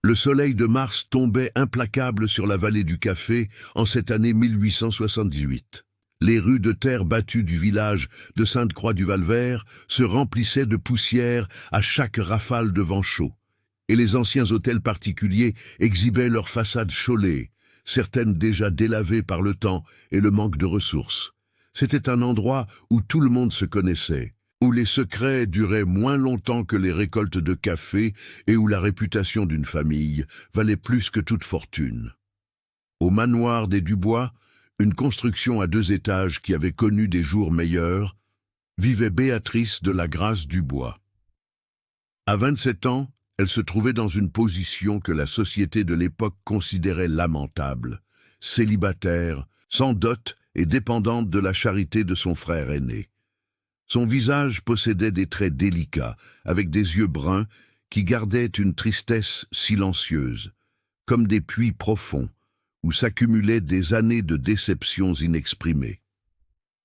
Le soleil de mars tombait implacable sur la vallée du Café en cette année 1878. Les rues de terre battues du village de Sainte-Croix-du-Valvert se remplissaient de poussière à chaque rafale de vent chaud, et les anciens hôtels particuliers exhibaient leurs façades chaulées, certaines déjà délavées par le temps et le manque de ressources. C'était un endroit où tout le monde se connaissait, où les secrets duraient moins longtemps que les récoltes de café et où la réputation d'une famille valait plus que toute fortune. Au manoir des Dubois, une construction à 2 étages qui avait connu des jours meilleurs, vivait Béatrice de la Grâce Dubois. À 27 ans, elle se trouvait dans une position que la société de l'époque considérait lamentable, célibataire, sans dot et dépendante de la charité de son frère aîné. Son visage possédait des traits délicats, avec des yeux bruns qui gardaient une tristesse silencieuse, comme des puits profonds, où s'accumulaient des années de déceptions inexprimées.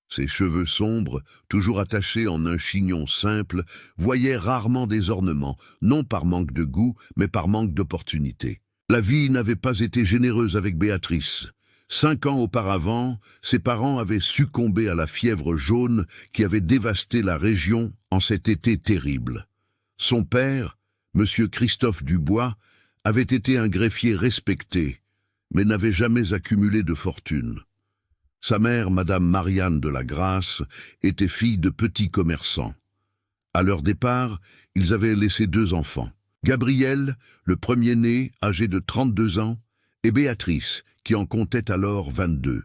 Ses cheveux sombres, toujours attachés en un chignon simple, voyaient rarement des ornements, non par manque de goût, mais par manque d'opportunité. La vie n'avait pas été généreuse avec Béatrice. 5 ans auparavant, ses parents avaient succombé à la fièvre jaune qui avait dévasté la région en cet été terrible. Son père, M. Christophe Dubois, avait été un greffier respecté, mais n'avait jamais accumulé de fortune. Sa mère, Madame Marianne de la Grâce, était fille de petits commerçants. À leur départ, ils avaient laissé 2 enfants. Gabriel, le premier-né, âgé de 32 ans, et Béatrice, qui en comptait alors 22.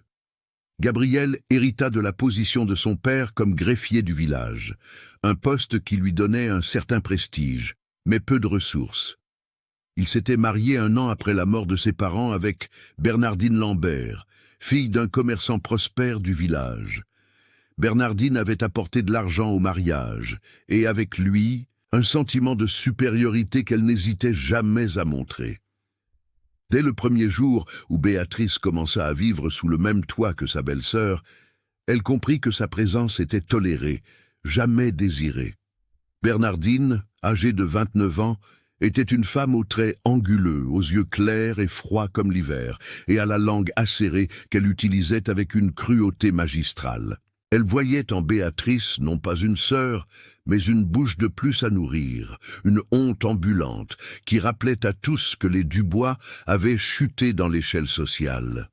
Gabriel hérita de la position de son père comme greffier du village, un poste qui lui donnait un certain prestige, mais peu de ressources. Il s'était marié 1 an après la mort de ses parents avec Bernardine Lambert, fille d'un commerçant prospère du village. Bernardine avait apporté de l'argent au mariage, et avec lui, un sentiment de supériorité qu'elle n'hésitait jamais à montrer. Dès le premier jour où Béatrice commença à vivre sous le même toit que sa belle-sœur, elle comprit que sa présence était tolérée, jamais désirée. Bernardine, âgée de 29 ans, était une femme aux traits anguleux, aux yeux clairs et froids comme l'hiver, et à la langue acérée qu'elle utilisait avec une cruauté magistrale. Elle voyait en Béatrice non pas une sœur, mais une bouche de plus à nourrir, une honte ambulante qui rappelait à tous que les Dubois avaient chuté dans l'échelle sociale.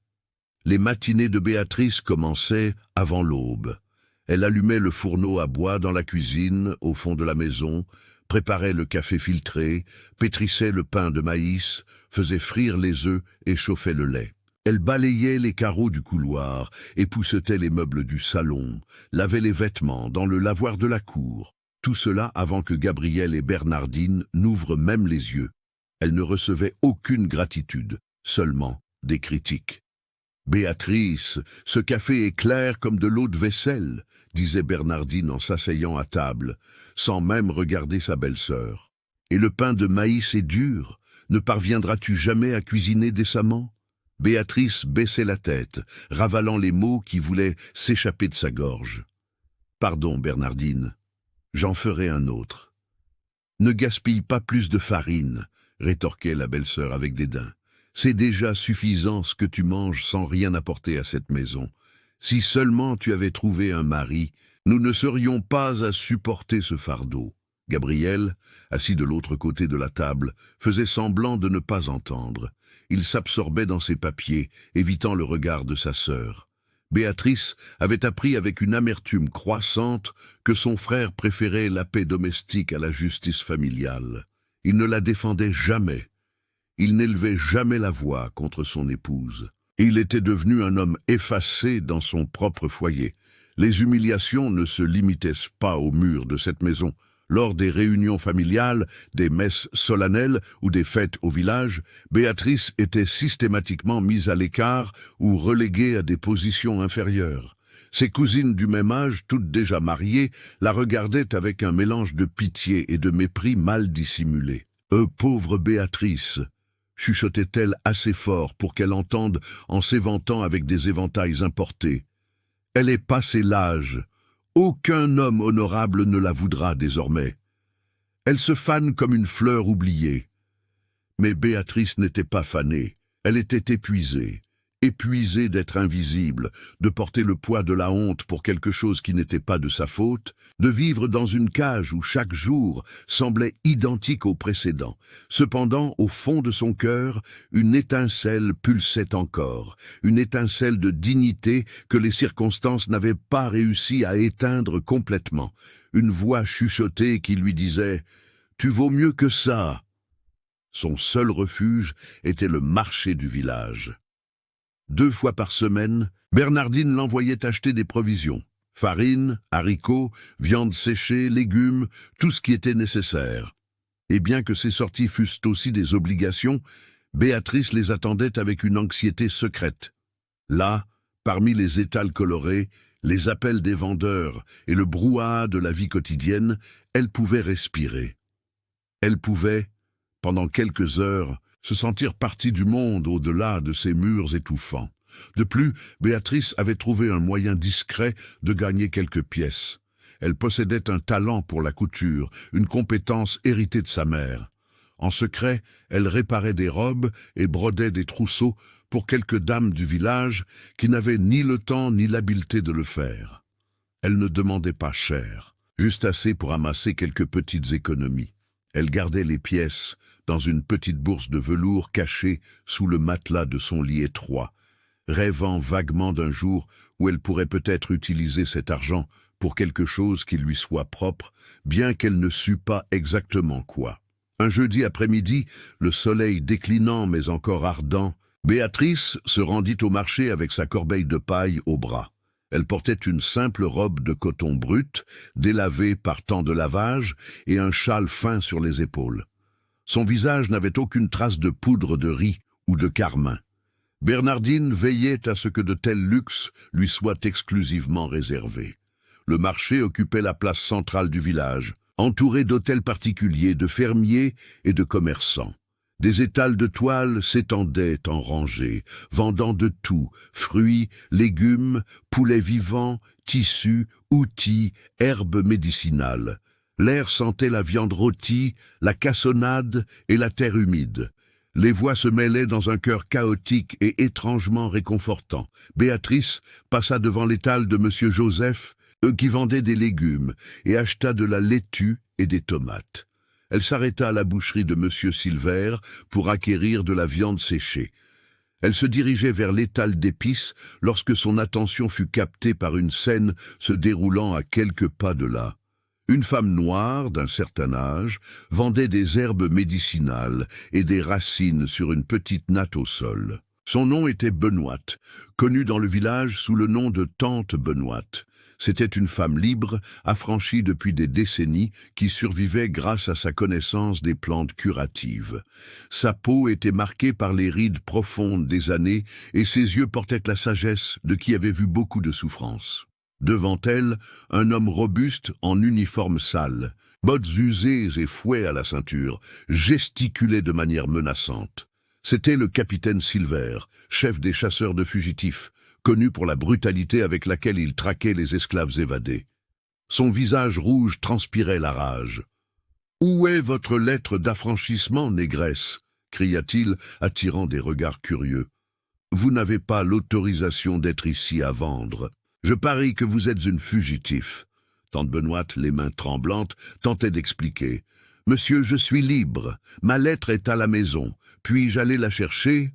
Les matinées de Béatrice commençaient avant l'aube. Elle allumait le fourneau à bois dans la cuisine, au fond de la maison, préparait le café filtré, pétrissait le pain de maïs, faisait frire les œufs et chauffait le lait. Elle balayait les carreaux du couloir, époussetait les meubles du salon, lavait les vêtements dans le lavoir de la cour. Tout cela avant que Gabriel et Bernardine n'ouvrent même les yeux. Elle ne recevait aucune gratitude, seulement des critiques. « Béatrice, ce café est clair comme de l'eau de vaisselle », disait Bernardine en s'asseyant à table, sans même regarder sa belle-sœur. « Et le pain de maïs est dur, ne parviendras-tu jamais à cuisiner décemment ?» Béatrice baissait la tête, ravalant les mots qui voulaient s'échapper de sa gorge. « Pardon, Bernardine, j'en ferai un autre. »« Ne gaspille pas plus de farine, » rétorquait la belle-sœur avec dédain. « C'est déjà suffisant ce que tu manges sans rien apporter à cette maison. Si seulement tu avais trouvé un mari, nous ne serions pas à supporter ce fardeau. » Gabriel, assis de l'autre côté de la table, faisait semblant de ne pas entendre. Il s'absorbait dans ses papiers, évitant le regard de sa sœur. Béatrice avait appris avec une amertume croissante que son frère préférait la paix domestique à la justice familiale. Il ne la défendait jamais. Il n'élevait jamais la voix contre son épouse. Il était devenu un homme effacé dans son propre foyer. Les humiliations ne se limitaient pas aux murs de cette maison. Lors des réunions familiales, des messes solennelles ou des fêtes au village, Béatrice était systématiquement mise à l'écart ou reléguée à des positions inférieures. Ses cousines du même âge, toutes déjà mariées, la regardaient avec un mélange de pitié et de mépris mal dissimulé. « Pauvre Béatrice !» chuchotait-elle assez fort pour qu'elle entende en s'éventant avec des éventails importés. « Elle est passée l'âge. Aucun homme honorable ne la voudra désormais. Elle se fane comme une fleur oubliée. Mais Béatrice n'était pas fanée. Elle était épuisée. Épuisée d'être invisible, de porter le poids de la honte pour quelque chose qui n'était pas de sa faute, de vivre dans une cage où chaque jour semblait identique au précédent. Cependant, au fond de son cœur, une étincelle pulsait encore, une étincelle de dignité que les circonstances n'avaient pas réussi à éteindre complètement. Une voix chuchotée qui lui disait « Tu vaux mieux que ça !» Son seul refuge était le marché du village. 2 fois par semaine, Bernardine l'envoyait acheter des provisions. Farine, haricots, viande séchée, légumes, tout ce qui était nécessaire. Et bien que ces sorties fussent aussi des obligations, Béatrice les attendait avec une anxiété secrète. Là, parmi les étals colorés, les appels des vendeurs et le brouhaha de la vie quotidienne, elle pouvait respirer. Elle pouvait, pendant quelques heures, se sentir partie du monde au-delà de ces murs étouffants. De plus, Béatrice avait trouvé un moyen discret de gagner quelques pièces. Elle possédait un talent pour la couture, une compétence héritée de sa mère. En secret, elle réparait des robes et brodait des trousseaux pour quelques dames du village qui n'avaient ni le temps ni l'habileté de le faire. Elle ne demandait pas cher, juste assez pour amasser quelques petites économies. Elle gardait les pièces dans une petite bourse de velours cachée sous le matelas de son lit étroit, rêvant vaguement d'un jour où elle pourrait peut-être utiliser cet argent pour quelque chose qui lui soit propre, bien qu'elle ne sût pas exactement quoi. Un jeudi après-midi, le soleil déclinant mais encore ardent, Béatrice se rendit au marché avec sa corbeille de paille au bras. Elle portait une simple robe de coton brut, délavée par tant de lavage, et un châle fin sur les épaules. Son visage n'avait aucune trace de poudre de riz ou de carmin. Bernardine veillait à ce que de tels luxes lui soient exclusivement réservés. Le marché occupait la place centrale du village, entouré d'hôtels particuliers, de fermiers et de commerçants. Des étals de toile s'étendaient en rangées, vendant de tout, fruits, légumes, poulets vivants, tissus, outils, herbes médicinales. L'air sentait la viande rôtie, la cassonade et la terre humide. Les voix se mêlaient dans un cœur chaotique et étrangement réconfortant. Béatrice passa devant l'étal de M. Joseph, qui vendait des légumes, et acheta de la laitue et des tomates. Elle s'arrêta à la boucherie de M. Silver pour acquérir de la viande séchée. Elle se dirigeait vers l'étal d'épices lorsque son attention fut captée par une scène se déroulant à quelques pas de là. Une femme noire, d'un certain âge, vendait des herbes médicinales et des racines sur une petite natte au sol. Son nom était Benoîte, connue dans le village sous le nom de Tante Benoîte. C'était une femme libre, affranchie depuis des décennies, qui survivait grâce à sa connaissance des plantes curatives. Sa peau était marquée par les rides profondes des années et ses yeux portaient la sagesse de qui avait vu beaucoup de souffrances. Devant elle, un homme robuste en uniforme sale, bottes usées et fouet à la ceinture, gesticulait de manière menaçante. C'était le capitaine Silver, chef des chasseurs de fugitifs, connu pour la brutalité avec laquelle il traquait les esclaves évadés. Son visage rouge transpirait la rage. « Où est votre lettre d'affranchissement, négresse ?» cria-t-il, attirant des regards curieux. « Vous n'avez pas l'autorisation d'être ici à vendre. Je parie que vous êtes une fugitif. » Tante Benoîte, les mains tremblantes, tentait d'expliquer. « Monsieur, je suis libre. Ma lettre est à la maison. Puis-je aller la chercher ?»«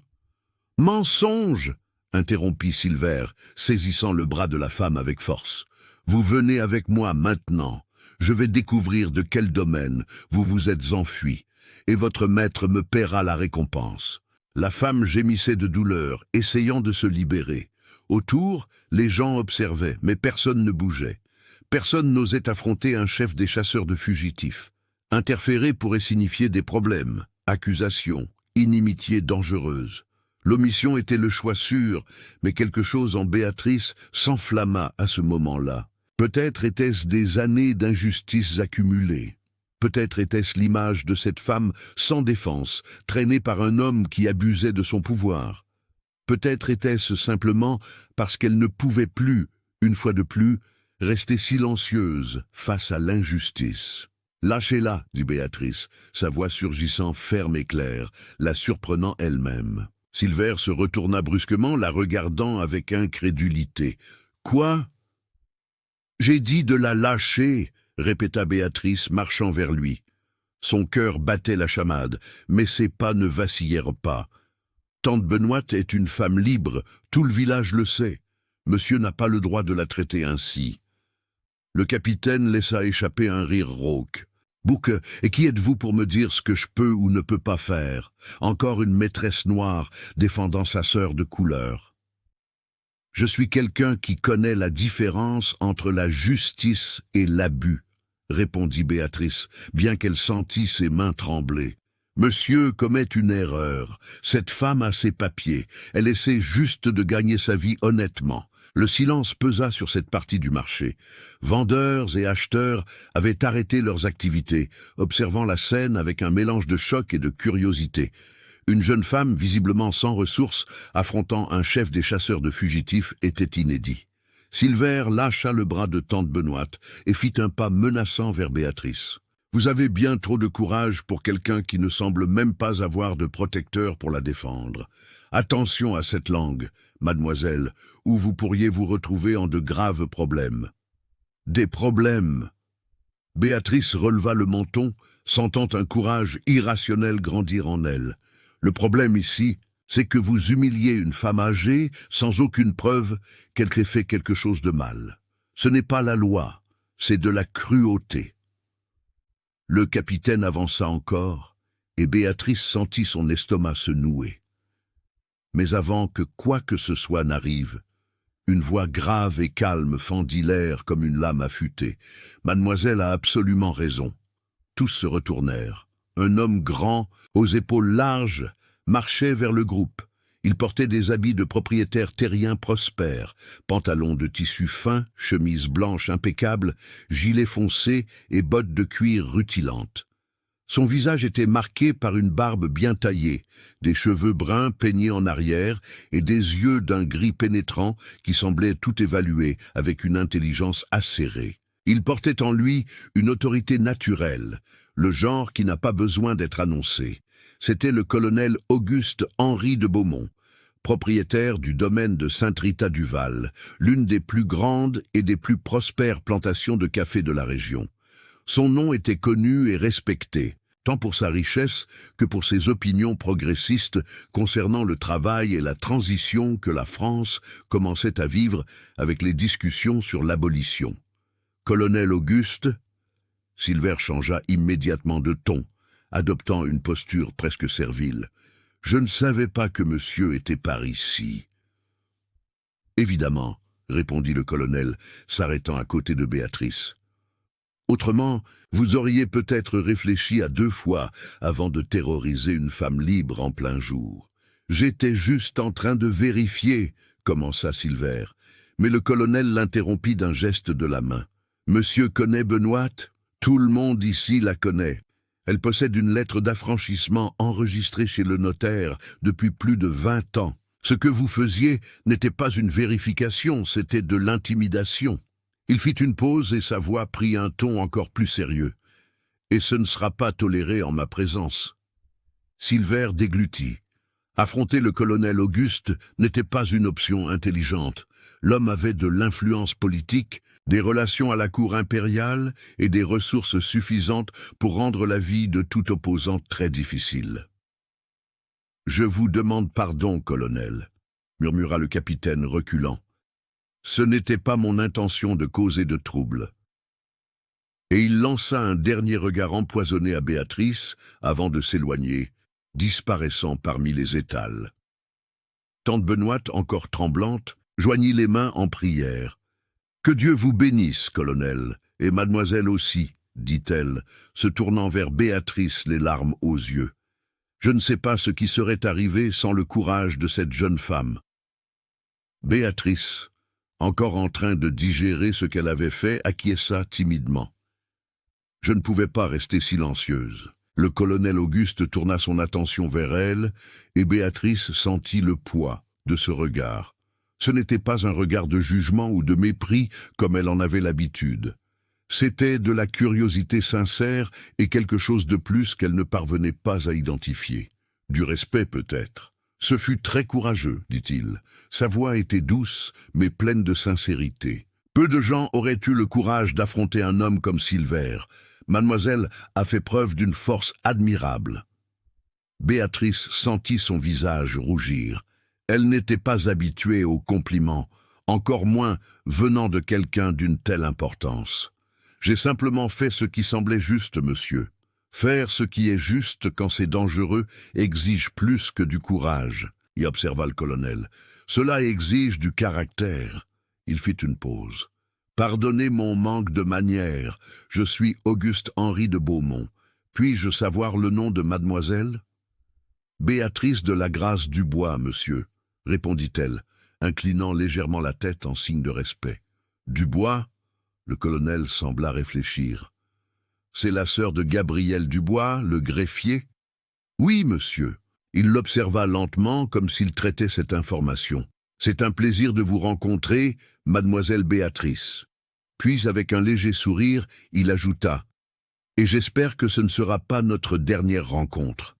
Mensonge !» interrompit Silver, saisissant le bras de la femme avec force. « Vous venez avec moi maintenant. Je vais découvrir de quel domaine vous vous êtes enfui, et votre maître me paiera la récompense. » La femme gémissait de douleur, essayant de se libérer. Autour, les gens observaient, mais personne ne bougeait. Personne n'osait affronter un chef des chasseurs de fugitifs. Interférer pourrait signifier des problèmes, accusations, inimitiés dangereuses. L'omission était le choix sûr, mais quelque chose en Béatrice s'enflamma à ce moment-là. Peut-être étaient-ce des années d'injustices accumulées. Peut-être était-ce l'image de cette femme sans défense, traînée par un homme qui abusait de son pouvoir. Peut-être était-ce simplement parce qu'elle ne pouvait plus, une fois de plus, rester silencieuse face à l'injustice. Lâchez-la, dit Béatrice, sa voix surgissant ferme et claire, la surprenant elle-même. Silver se retourna brusquement, la regardant avec incrédulité. « Quoi ?»« J'ai dit de la lâcher !» répéta Béatrice, marchant vers lui. Son cœur battait la chamade, mais ses pas ne vacillèrent pas. Tante Benoîte est une femme libre, tout le village le sait. Monsieur n'a pas le droit de la traiter ainsi. Le capitaine laissa échapper un rire rauque. « Bouc, et qui êtes-vous pour me dire ce que je peux ou ne peux pas faire? Encore une maîtresse noire défendant sa sœur de couleur. Je suis quelqu'un qui connaît la différence entre la justice et l'abus, répondit Béatrice, bien qu'elle sentît ses mains trembler. Monsieur commet une erreur. Cette femme a ses papiers. Elle essaie juste de gagner sa vie honnêtement. Le silence pesa sur cette partie du marché. Vendeurs et acheteurs avaient arrêté leurs activités, observant la scène avec un mélange de choc et de curiosité. Une jeune femme, visiblement sans ressources, affrontant un chef des chasseurs de fugitifs, était inédit. Silver lâcha le bras de tante Benoîte et fit un pas menaçant vers Béatrice. « Vous avez bien trop de courage pour quelqu'un qui ne semble même pas avoir de protecteur pour la défendre. Attention à cette langue, mademoiselle, ou vous pourriez vous retrouver en de graves problèmes. » « Des problèmes !» Béatrice releva le menton, sentant un courage irrationnel grandir en elle. « Le problème ici, c'est que vous humiliez une femme âgée sans aucune preuve qu'elle ait fait quelque chose de mal. Ce n'est pas la loi, c'est de la cruauté. » Le capitaine avança encore, et Béatrice sentit son estomac se nouer. Mais avant que quoi que ce soit n'arrive, une voix grave et calme fendit l'air comme une lame affûtée. « Mademoiselle a absolument raison. » Tous se retournèrent. Un homme grand, aux épaules larges, marchait vers le groupe. Il portait des habits de propriétaire terrien prospère, pantalon de tissu fin, chemise blanche impeccable, gilet foncé et bottes de cuir rutilantes. Son visage était marqué par une barbe bien taillée, des cheveux bruns peignés en arrière et des yeux d'un gris pénétrant qui semblaient tout évaluer avec une intelligence acérée. Il portait en lui une autorité naturelle, le genre qui n'a pas besoin d'être annoncé. C'était le colonel Auguste Henri de Beaumont, propriétaire du domaine de Sainte-Rita-du-Val, l'une des plus grandes et des plus prospères plantations de café de la région. Son nom était connu et respecté, tant pour sa richesse que pour ses opinions progressistes concernant le travail et la transition que la France commençait à vivre avec les discussions sur l'abolition. Colonel Auguste, Silver changea immédiatement de ton, adoptant une posture presque servile. « Je ne savais pas que monsieur était par ici. »« Évidemment, » répondit le colonel, s'arrêtant à côté de Béatrice. « Autrement, vous auriez peut-être réfléchi à 2 fois avant de terroriser une femme libre en plein jour. »« J'étais juste en train de vérifier, » commença Silver, mais le colonel l'interrompit d'un geste de la main. « Monsieur connaît Benoîte ? Tout le monde ici la connaît. Elle possède une lettre d'affranchissement enregistrée chez le notaire depuis plus de 20 ans. Ce que vous faisiez n'était pas une vérification, c'était de l'intimidation. » Il fit une pause et sa voix prit un ton encore plus sérieux. « Et ce ne sera pas toléré en ma présence. » Silver déglutit. Affronter le colonel Auguste n'était pas une option intelligente. L'homme avait de l'influence politique, des relations à la cour impériale et des ressources suffisantes pour rendre la vie de tout opposant très difficile. « Je vous demande pardon, colonel, » murmura le capitaine reculant. « Ce n'était pas mon intention de causer de trouble. » Et il lança un dernier regard empoisonné à Béatrice avant de s'éloigner, disparaissant parmi les étals. Tante Benoîte, encore tremblante, joignit les mains en prière. « Que Dieu vous bénisse, colonel, et mademoiselle aussi, » dit-elle, se tournant vers Béatrice les larmes aux yeux. « Je ne sais pas ce qui serait arrivé sans le courage de cette jeune femme. » Béatrice, encore en train de digérer ce qu'elle avait fait, acquiesça timidement. Je ne pouvais pas rester silencieuse. Le colonel Auguste tourna son attention vers elle, et Béatrice sentit le poids de ce regard. Ce n'était pas un regard de jugement ou de mépris comme elle en avait l'habitude. C'était de la curiosité sincère et quelque chose de plus qu'elle ne parvenait pas à identifier. Du respect peut-être. Ce fut très courageux, dit-il. Sa voix était douce, mais pleine de sincérité. Peu de gens auraient eu le courage d'affronter un homme comme Silver. Mademoiselle a fait preuve d'une force admirable. Béatrice sentit son visage rougir. Elle n'était pas habituée aux compliments, encore moins venant de quelqu'un d'une telle importance. « J'ai simplement fait ce qui semblait juste, monsieur. Faire ce qui est juste quand c'est dangereux exige plus que du courage, » y observa le colonel. « Cela exige du caractère. » Il fit une pause. « Pardonnez mon manque de manière. Je suis Auguste-Henri de Beaumont. Puis-je savoir le nom de mademoiselle ?»« Béatrice de la Grâce Dubois, monsieur, » répondit-elle, inclinant légèrement la tête en signe de respect. « Dubois ?» Le colonel sembla réfléchir. « C'est la sœur de Gabriel Dubois, le greffier ?»« Oui, monsieur. » Il l'observa lentement, comme s'il traitait cette information. « C'est un plaisir de vous rencontrer, mademoiselle Béatrice. » Puis, avec un léger sourire, il ajouta « Et j'espère que ce ne sera pas notre dernière rencontre. »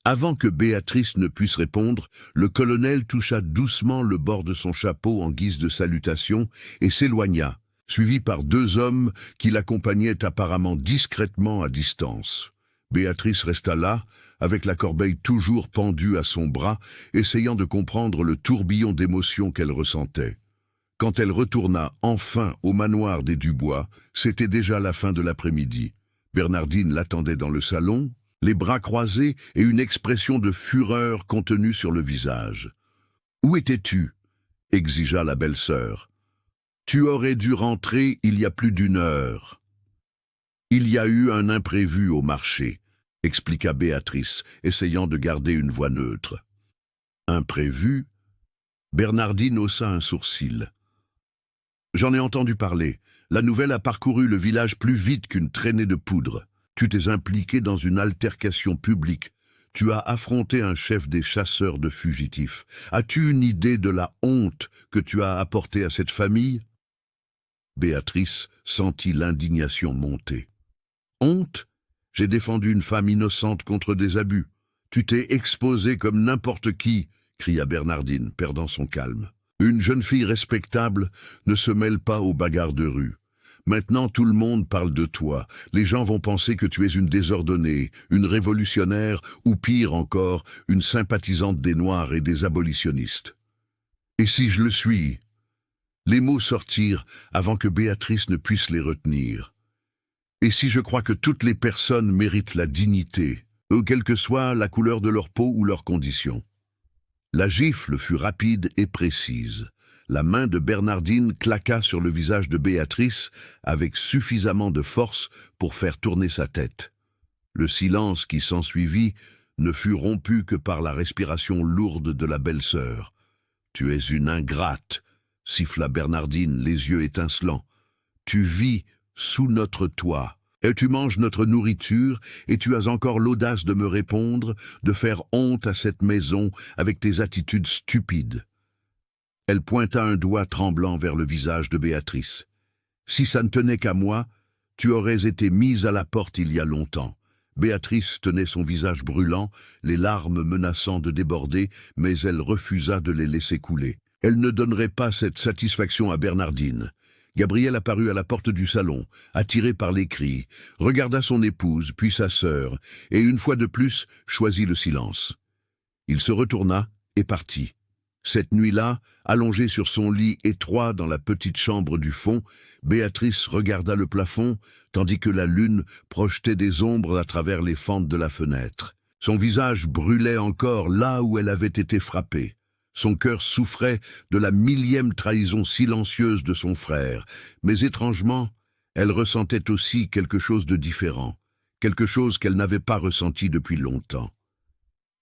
Avant que Béatrice ne puisse répondre, le colonel toucha doucement le bord de son chapeau en guise de salutation et s'éloigna, suivi par deux hommes qui l'accompagnaient apparemment discrètement à distance. Béatrice resta là, avec la corbeille toujours pendue à son bras, essayant de comprendre le tourbillon d'émotions qu'elle ressentait. Quand elle retourna enfin au manoir des Dubois, c'était déjà la fin de l'après-midi. Bernardine l'attendait dans le salon, les bras croisés et une expression de fureur contenue sur le visage. « Où étais-tu » exigea la belle-sœur. « Tu aurais dû rentrer il y a plus d'1 heure. »« Il y a eu un imprévu au marché » expliqua Béatrice, essayant de garder une voix neutre. « Imprévu » Bernardine haussa un sourcil. « J'en ai entendu parler. La nouvelle a parcouru le village plus vite qu'une traînée de poudre. Tu t'es impliqué dans une altercation publique. Tu as affronté un chef des chasseurs de fugitifs. As-tu une idée de la honte que tu as apportée à cette famille ?» Béatrice sentit l'indignation monter. « Honte ? J'ai défendu une femme innocente contre des abus. Tu t'es exposé comme n'importe qui, » cria Bernardine, perdant son calme. « Une jeune fille respectable ne se mêle pas aux bagarres de rue. Maintenant, tout le monde parle de toi. Les gens vont penser que tu es une désordonnée, une révolutionnaire, ou pire encore, une sympathisante des Noirs et des abolitionnistes. Et si je le suis ?» Les mots sortirent avant que Béatrice ne puisse les retenir. « Et si je crois que toutes les personnes méritent la dignité, quelle que soit la couleur de leur peau ou leurs conditions ?» La gifle fut rapide et précise. La main de Bernardine claqua sur le visage de Béatrice avec suffisamment de force pour faire tourner sa tête. Le silence qui s'ensuivit ne fut rompu que par la respiration lourde de la belle-sœur. « Tu es une ingrate !» siffla Bernardine, les yeux étincelants. « Tu vis sous notre toit, et tu manges notre nourriture, et tu as encore l'audace de me répondre, de faire honte à cette maison avec tes attitudes stupides. » Elle pointa un doigt tremblant vers le visage de Béatrice. « Si ça ne tenait qu'à moi, tu aurais été mise à la porte il y a longtemps. » Béatrice tenait son visage brûlant, les larmes menaçant de déborder, mais elle refusa de les laisser couler. Elle ne donnerait pas cette satisfaction à Bernardine. Gabriel apparut à la porte du salon, attiré par les cris, regarda son épouse, puis sa sœur, et une fois de plus choisit le silence. Il se retourna et partit. Cette nuit-là, allongée sur son lit étroit dans la petite chambre du fond, Béatrice regarda le plafond, tandis que la lune projetait des ombres à travers les fentes de la fenêtre. Son visage brûlait encore là où elle avait été frappée. Son cœur souffrait de la 1000e trahison silencieuse de son frère, mais étrangement, elle ressentait aussi quelque chose de différent, quelque chose qu'elle n'avait pas ressenti depuis longtemps.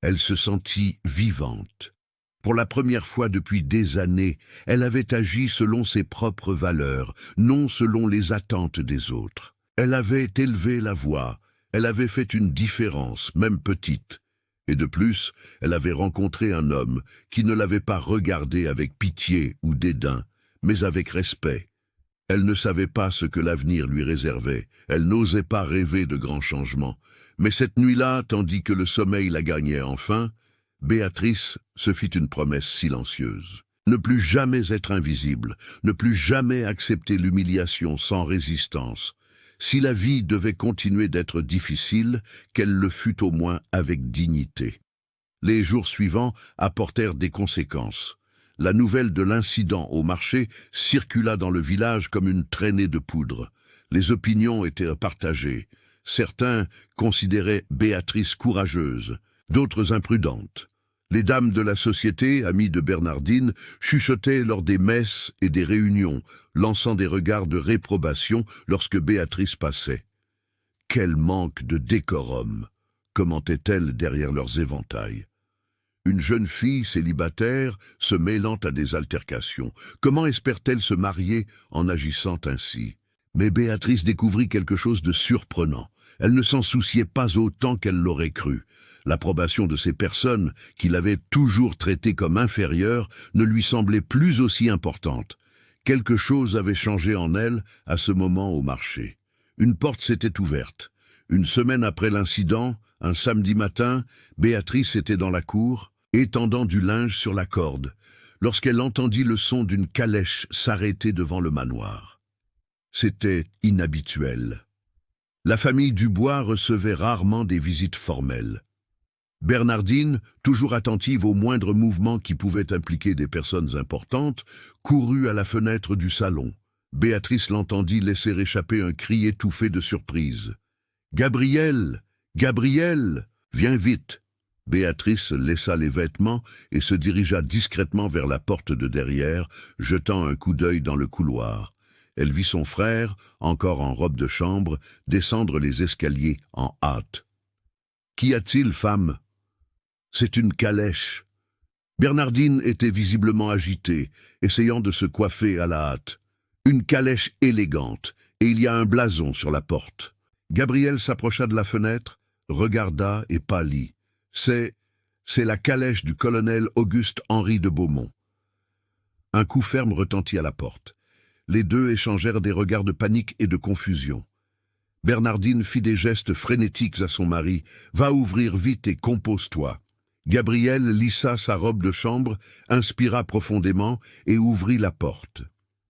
Elle se sentit vivante. Pour la première fois depuis des années, elle avait agi selon ses propres valeurs, non selon les attentes des autres. Elle avait élevé la voix, elle avait fait une différence, même petite. Et de plus, elle avait rencontré un homme qui ne l'avait pas regardée avec pitié ou dédain, mais avec respect. Elle ne savait pas ce que l'avenir lui réservait, elle n'osait pas rêver de grands changements. Mais cette nuit-là, tandis que le sommeil la gagnait enfin, Béatrice se fit une promesse silencieuse. Ne plus jamais être invisible, ne plus jamais accepter l'humiliation sans résistance. Si la vie devait continuer d'être difficile, qu'elle le fût au moins avec dignité. Les jours suivants apportèrent des conséquences. La nouvelle de l'incident au marché circula dans le village comme une traînée de poudre. Les opinions étaient partagées. Certains considéraient Béatrice courageuse, d'autres imprudente. Les dames de la société, amies de Bernardine, chuchotaient lors des messes et des réunions, lançant des regards de réprobation lorsque Béatrice passait. « Quel manque de décorum !» commentaient-elles derrière leurs éventails. Une jeune fille célibataire se mêlant à des altercations. Comment espère-t-elle se marier en agissant ainsi? Mais Béatrice découvrit quelque chose de surprenant. Elle ne s'en souciait pas autant qu'elle l'aurait cru. L'approbation de ces personnes, qui l'avaient toujours traitée comme inférieure, ne lui semblait plus aussi importante. Quelque chose avait changé en elle à ce moment au marché. Une porte s'était ouverte. Une semaine après l'incident, un samedi matin, Béatrice était dans la cour, étendant du linge sur la corde, lorsqu'elle entendit le son d'une calèche s'arrêter devant le manoir. C'était inhabituel. La famille Dubois recevait rarement des visites formelles. Bernardine, toujours attentive aux moindres mouvements qui pouvaient impliquer des personnes importantes, courut à la fenêtre du salon. Béatrice l'entendit laisser échapper un cri étouffé de surprise. « Gabriel! Gabriel! Viens vite !» Béatrice laissa les vêtements et se dirigea discrètement vers la porte de derrière, jetant un coup d'œil dans le couloir. Elle vit son frère, encore en robe de chambre, descendre les escaliers en hâte. « Qu'y a-t-il, femme ?» « C'est une calèche. » Bernardine était visiblement agitée, essayant de se coiffer à la hâte. Une calèche élégante, et il y a un blason sur la porte. Gabriel s'approcha de la fenêtre, regarda et pâlit. C'est la calèche du colonel Auguste-Henri de Beaumont. Un coup ferme retentit à la porte. Les deux échangèrent des regards de panique et de confusion. Bernardine fit des gestes frénétiques à son mari. « Va ouvrir vite et compose-toi. » Gabriel lissa sa robe de chambre, inspira profondément et ouvrit la porte.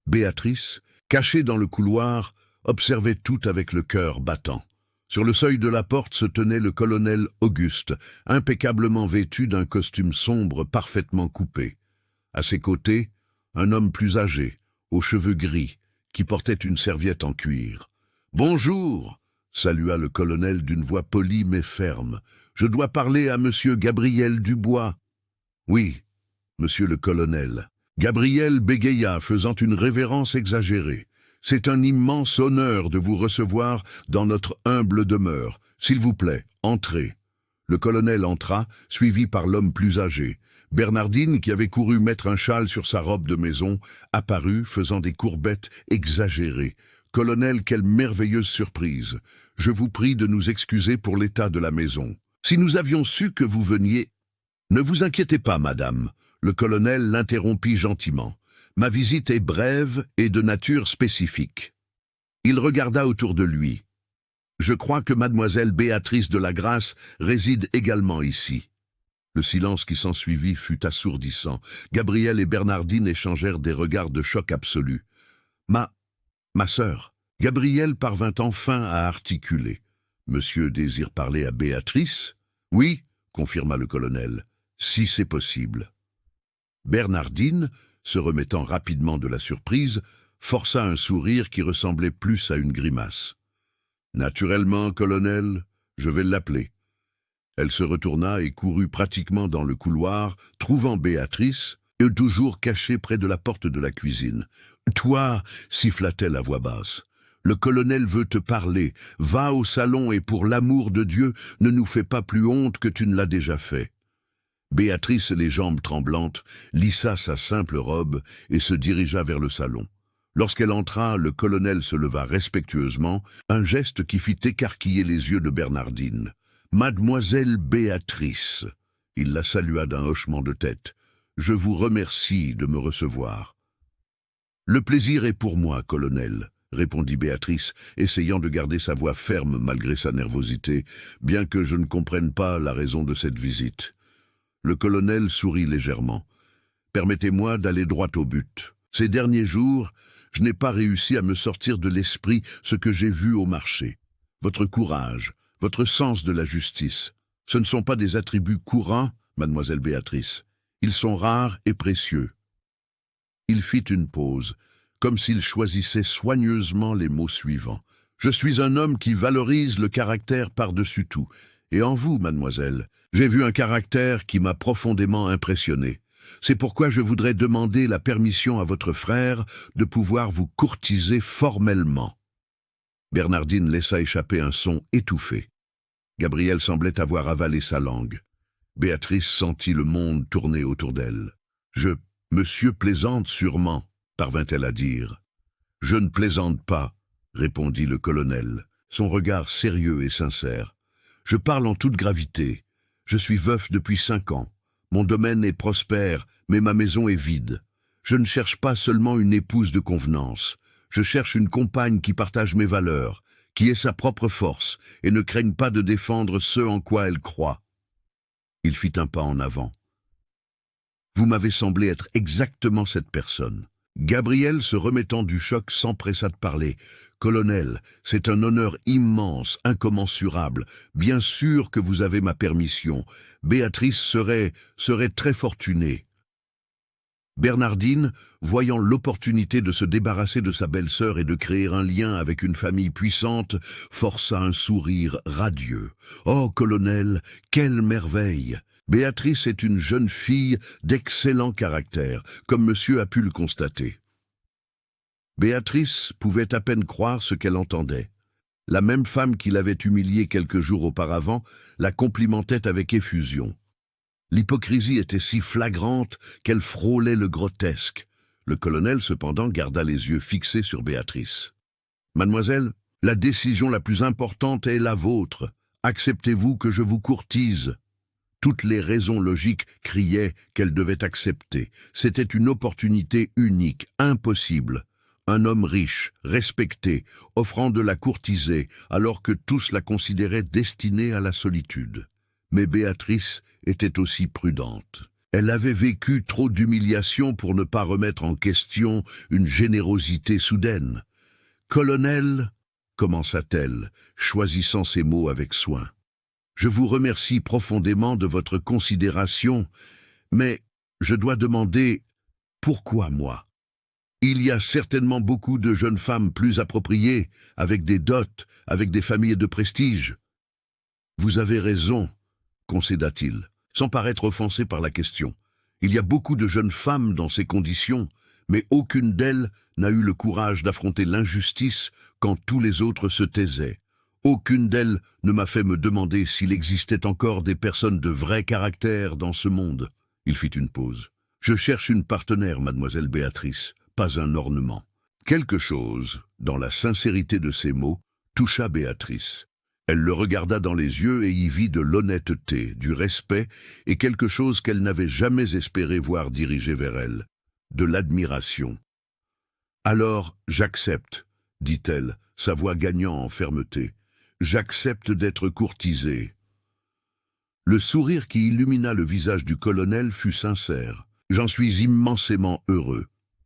Béatrice, cachée dans le couloir, observait tout avec le cœur battant. Sur le seuil de la porte se tenait le colonel Auguste, impeccablement vêtu d'un costume sombre parfaitement coupé. À ses côtés, un homme plus âgé, aux cheveux gris, qui portait une serviette en cuir. « Bonjour !» salua le colonel d'une voix polie mais ferme. « Je dois parler à monsieur Gabriel Dubois. »« Oui, monsieur le colonel. » Gabriel bégaya, faisant une révérence exagérée. « C'est un immense honneur de vous recevoir dans notre humble demeure. S'il vous plaît, entrez. » Le colonel entra, suivi par l'homme plus âgé. Bernardine, qui avait couru mettre un châle sur sa robe de maison, apparut, faisant des courbettes exagérées. « Colonel, quelle merveilleuse surprise! Je vous prie de nous excuser pour l'état de la maison. Si nous avions su que vous veniez... » « Ne vous inquiétez pas, madame. » Le colonel l'interrompit gentiment. « Ma visite est brève et de nature spécifique. » Il regarda autour de lui. « Je crois que mademoiselle Béatrice de la Grasse réside également ici. » Le silence qui s'ensuivit fut assourdissant. Gabriel et Bernardine échangèrent des regards de choc absolu. « Ma sœur. » Gabriel parvint enfin à articuler. « Monsieur désire parler à Béatrice ?»« Oui, » confirma le colonel, « si c'est possible. » Bernardine, se remettant rapidement de la surprise, força un sourire qui ressemblait plus à une grimace. « Naturellement, colonel, je vais l'appeler. » Elle se retourna et courut pratiquement dans le couloir, trouvant Béatrice, toujours cachée près de la porte de la cuisine. « Toi, » siffla-t-elle à voix basse, « le colonel veut te parler. Va au salon et pour l'amour de Dieu, ne nous fais pas plus honte que tu ne l'as déjà fait. » Béatrice, les jambes tremblantes, lissa sa simple robe et se dirigea vers le salon. Lorsqu'elle entra, le colonel se leva respectueusement, un geste qui fit écarquiller les yeux de Bernardine. « Mademoiselle Béatrice !» Il la salua d'un hochement de tête. « Je vous remercie de me recevoir. » Le plaisir est pour moi, colonel, répondit Béatrice, essayant de garder sa voix ferme malgré sa nervosité, bien que je ne comprenne pas la raison de cette visite. Le colonel sourit légèrement. Permettez-moi d'aller droit au but. Ces derniers jours, je n'ai pas réussi à me sortir de l'esprit ce que j'ai vu au marché. Votre courage, votre sens de la justice, ce ne sont pas des attributs courants, mademoiselle Béatrice. Ils sont rares et précieux. Il fit une pause, comme s'il choisissait soigneusement les mots suivants. Je suis un homme qui valorise le caractère par-dessus tout. Et en vous, mademoiselle, j'ai vu un caractère qui m'a profondément impressionné. C'est pourquoi je voudrais demander la permission à votre frère de pouvoir vous courtiser formellement. Bernardine laissa échapper un son étouffé. Gabrielle semblait avoir avalé sa langue. Béatrice sentit le monde tourner autour d'elle. Monsieur plaisante sûrement, parvint-elle à dire. Je ne plaisante pas, répondit le colonel, son regard sérieux et sincère. Je parle en toute gravité. Je suis veuf depuis 5 ans. Mon domaine est prospère, mais ma maison est vide. Je ne cherche pas seulement une épouse de convenance. Je cherche une compagne qui partage mes valeurs, qui ait sa propre force et ne craigne pas de défendre ce en quoi elle croit. Il fit un pas en avant. Vous m'avez semblé être exactement cette personne. Gabrielle, se remettant du choc, s'empressa de parler. Colonel, c'est un honneur immense, incommensurable. Bien sûr que vous avez ma permission. Béatrice serait très fortunée. Bernardine, voyant l'opportunité de se débarrasser de sa belle-sœur et de créer un lien avec une famille puissante, força un sourire radieux. Oh, colonel, quelle merveille! Béatrice est une jeune fille d'excellent caractère, comme monsieur a pu le constater. Béatrice pouvait à peine croire ce qu'elle entendait. La même femme qui l'avait humiliée quelques jours auparavant la complimentait avec effusion. L'hypocrisie était si flagrante qu'elle frôlait le grotesque. Le colonel, cependant, garda les yeux fixés sur Béatrice. « Mademoiselle, la décision la plus importante est la vôtre. Acceptez-vous que je vous courtise ?» Toutes les raisons logiques criaient qu'elle devait accepter. C'était une opportunité unique, impossible. Un homme riche, respecté, offrant de la courtiser, alors que tous la considéraient destinée à la solitude. Mais Béatrice était aussi prudente. Elle avait vécu trop d'humiliations pour ne pas remettre en question une générosité soudaine. « Colonel, » commença-t-elle, choisissant ses mots avec soin. Je vous remercie profondément de votre considération, mais je dois demander pourquoi moi? Il y a certainement beaucoup de jeunes femmes plus appropriées, avec des dots, avec des familles de prestige. Vous avez raison, concéda-t-il, sans paraître offensé par la question. Il y a beaucoup de jeunes femmes dans ces conditions, mais aucune d'elles n'a eu le courage d'affronter l'injustice quand tous les autres se taisaient. Aucune d'elles ne m'a fait me demander s'il existait encore des personnes de vrai caractère dans ce monde. Il fit une pause. Je cherche une partenaire, mademoiselle Béatrice, pas un ornement. Quelque chose, dans la sincérité de ses mots, toucha Béatrice. Elle le regarda dans les yeux et y vit de l'honnêteté, du respect et quelque chose qu'elle n'avait jamais espéré voir diriger vers elle, de l'admiration. « Alors, j'accepte, » dit-elle, sa voix gagnant en fermeté. J'accepte d'être courtisée. Le sourire qui illumina le visage du colonel fut sincère. J'en suis immensément heureux.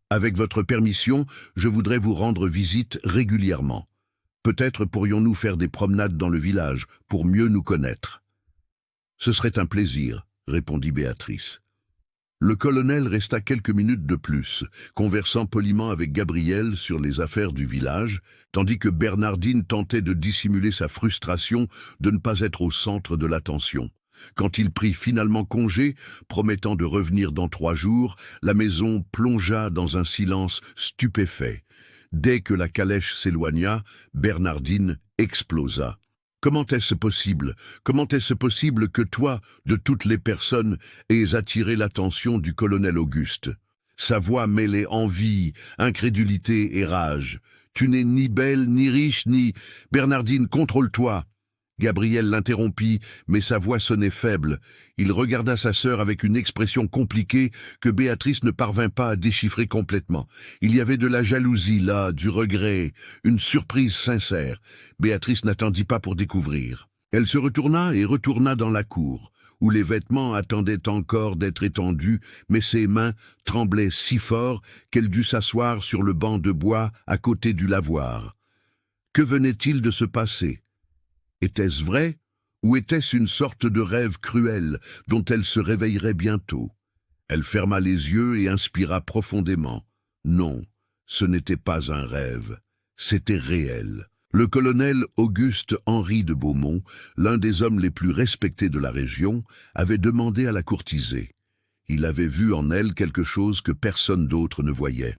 Avec votre permission, je voudrais vous rendre visite régulièrement. Peut-être pourrions-nous faire des promenades dans le village pour mieux nous connaître. Ce serait un plaisir, répondit Béatrice. Le colonel resta quelques minutes de plus, conversant poliment avec Gabrielle sur les affaires du village, tandis que Bernardine tentait de dissimuler sa frustration de ne pas être au centre de l'attention. Quand il prit finalement congé, promettant de revenir dans 3 jours, la maison plongea dans un silence stupéfait. Dès que la calèche s'éloigna, Bernardine explosa. Comment est-ce possible? Comment est-ce possible que toi, de toutes les personnes, aies attiré l'attention du colonel Auguste? Sa voix mêlait envie, incrédulité et rage. Tu n'es ni belle, ni riche, ni... Bernardine, contrôle-toi. Gabriel l'interrompit, mais sa voix sonnait faible. Il regarda sa sœur avec une expression compliquée que Béatrice ne parvint pas à déchiffrer complètement. Il y avait de la jalousie là, du regret, une surprise sincère. Béatrice n'attendit pas pour découvrir. Elle se retourna et retourna dans la cour, où les vêtements attendaient encore d'être étendus, mais ses mains tremblaient si fort qu'elle dut s'asseoir sur le banc de bois à côté du lavoir. Que venait-il de se passer? Était-ce vrai, ou était-ce une sorte de rêve cruel dont elle se réveillerait bientôt? Elle ferma les yeux et inspira profondément. Non, ce n'était pas un rêve, c'était réel. Le colonel Auguste-Henri de Beaumont, l'un des hommes les plus respectés de la région, avait demandé à la courtiser. Il avait vu en elle quelque chose que personne d'autre ne voyait.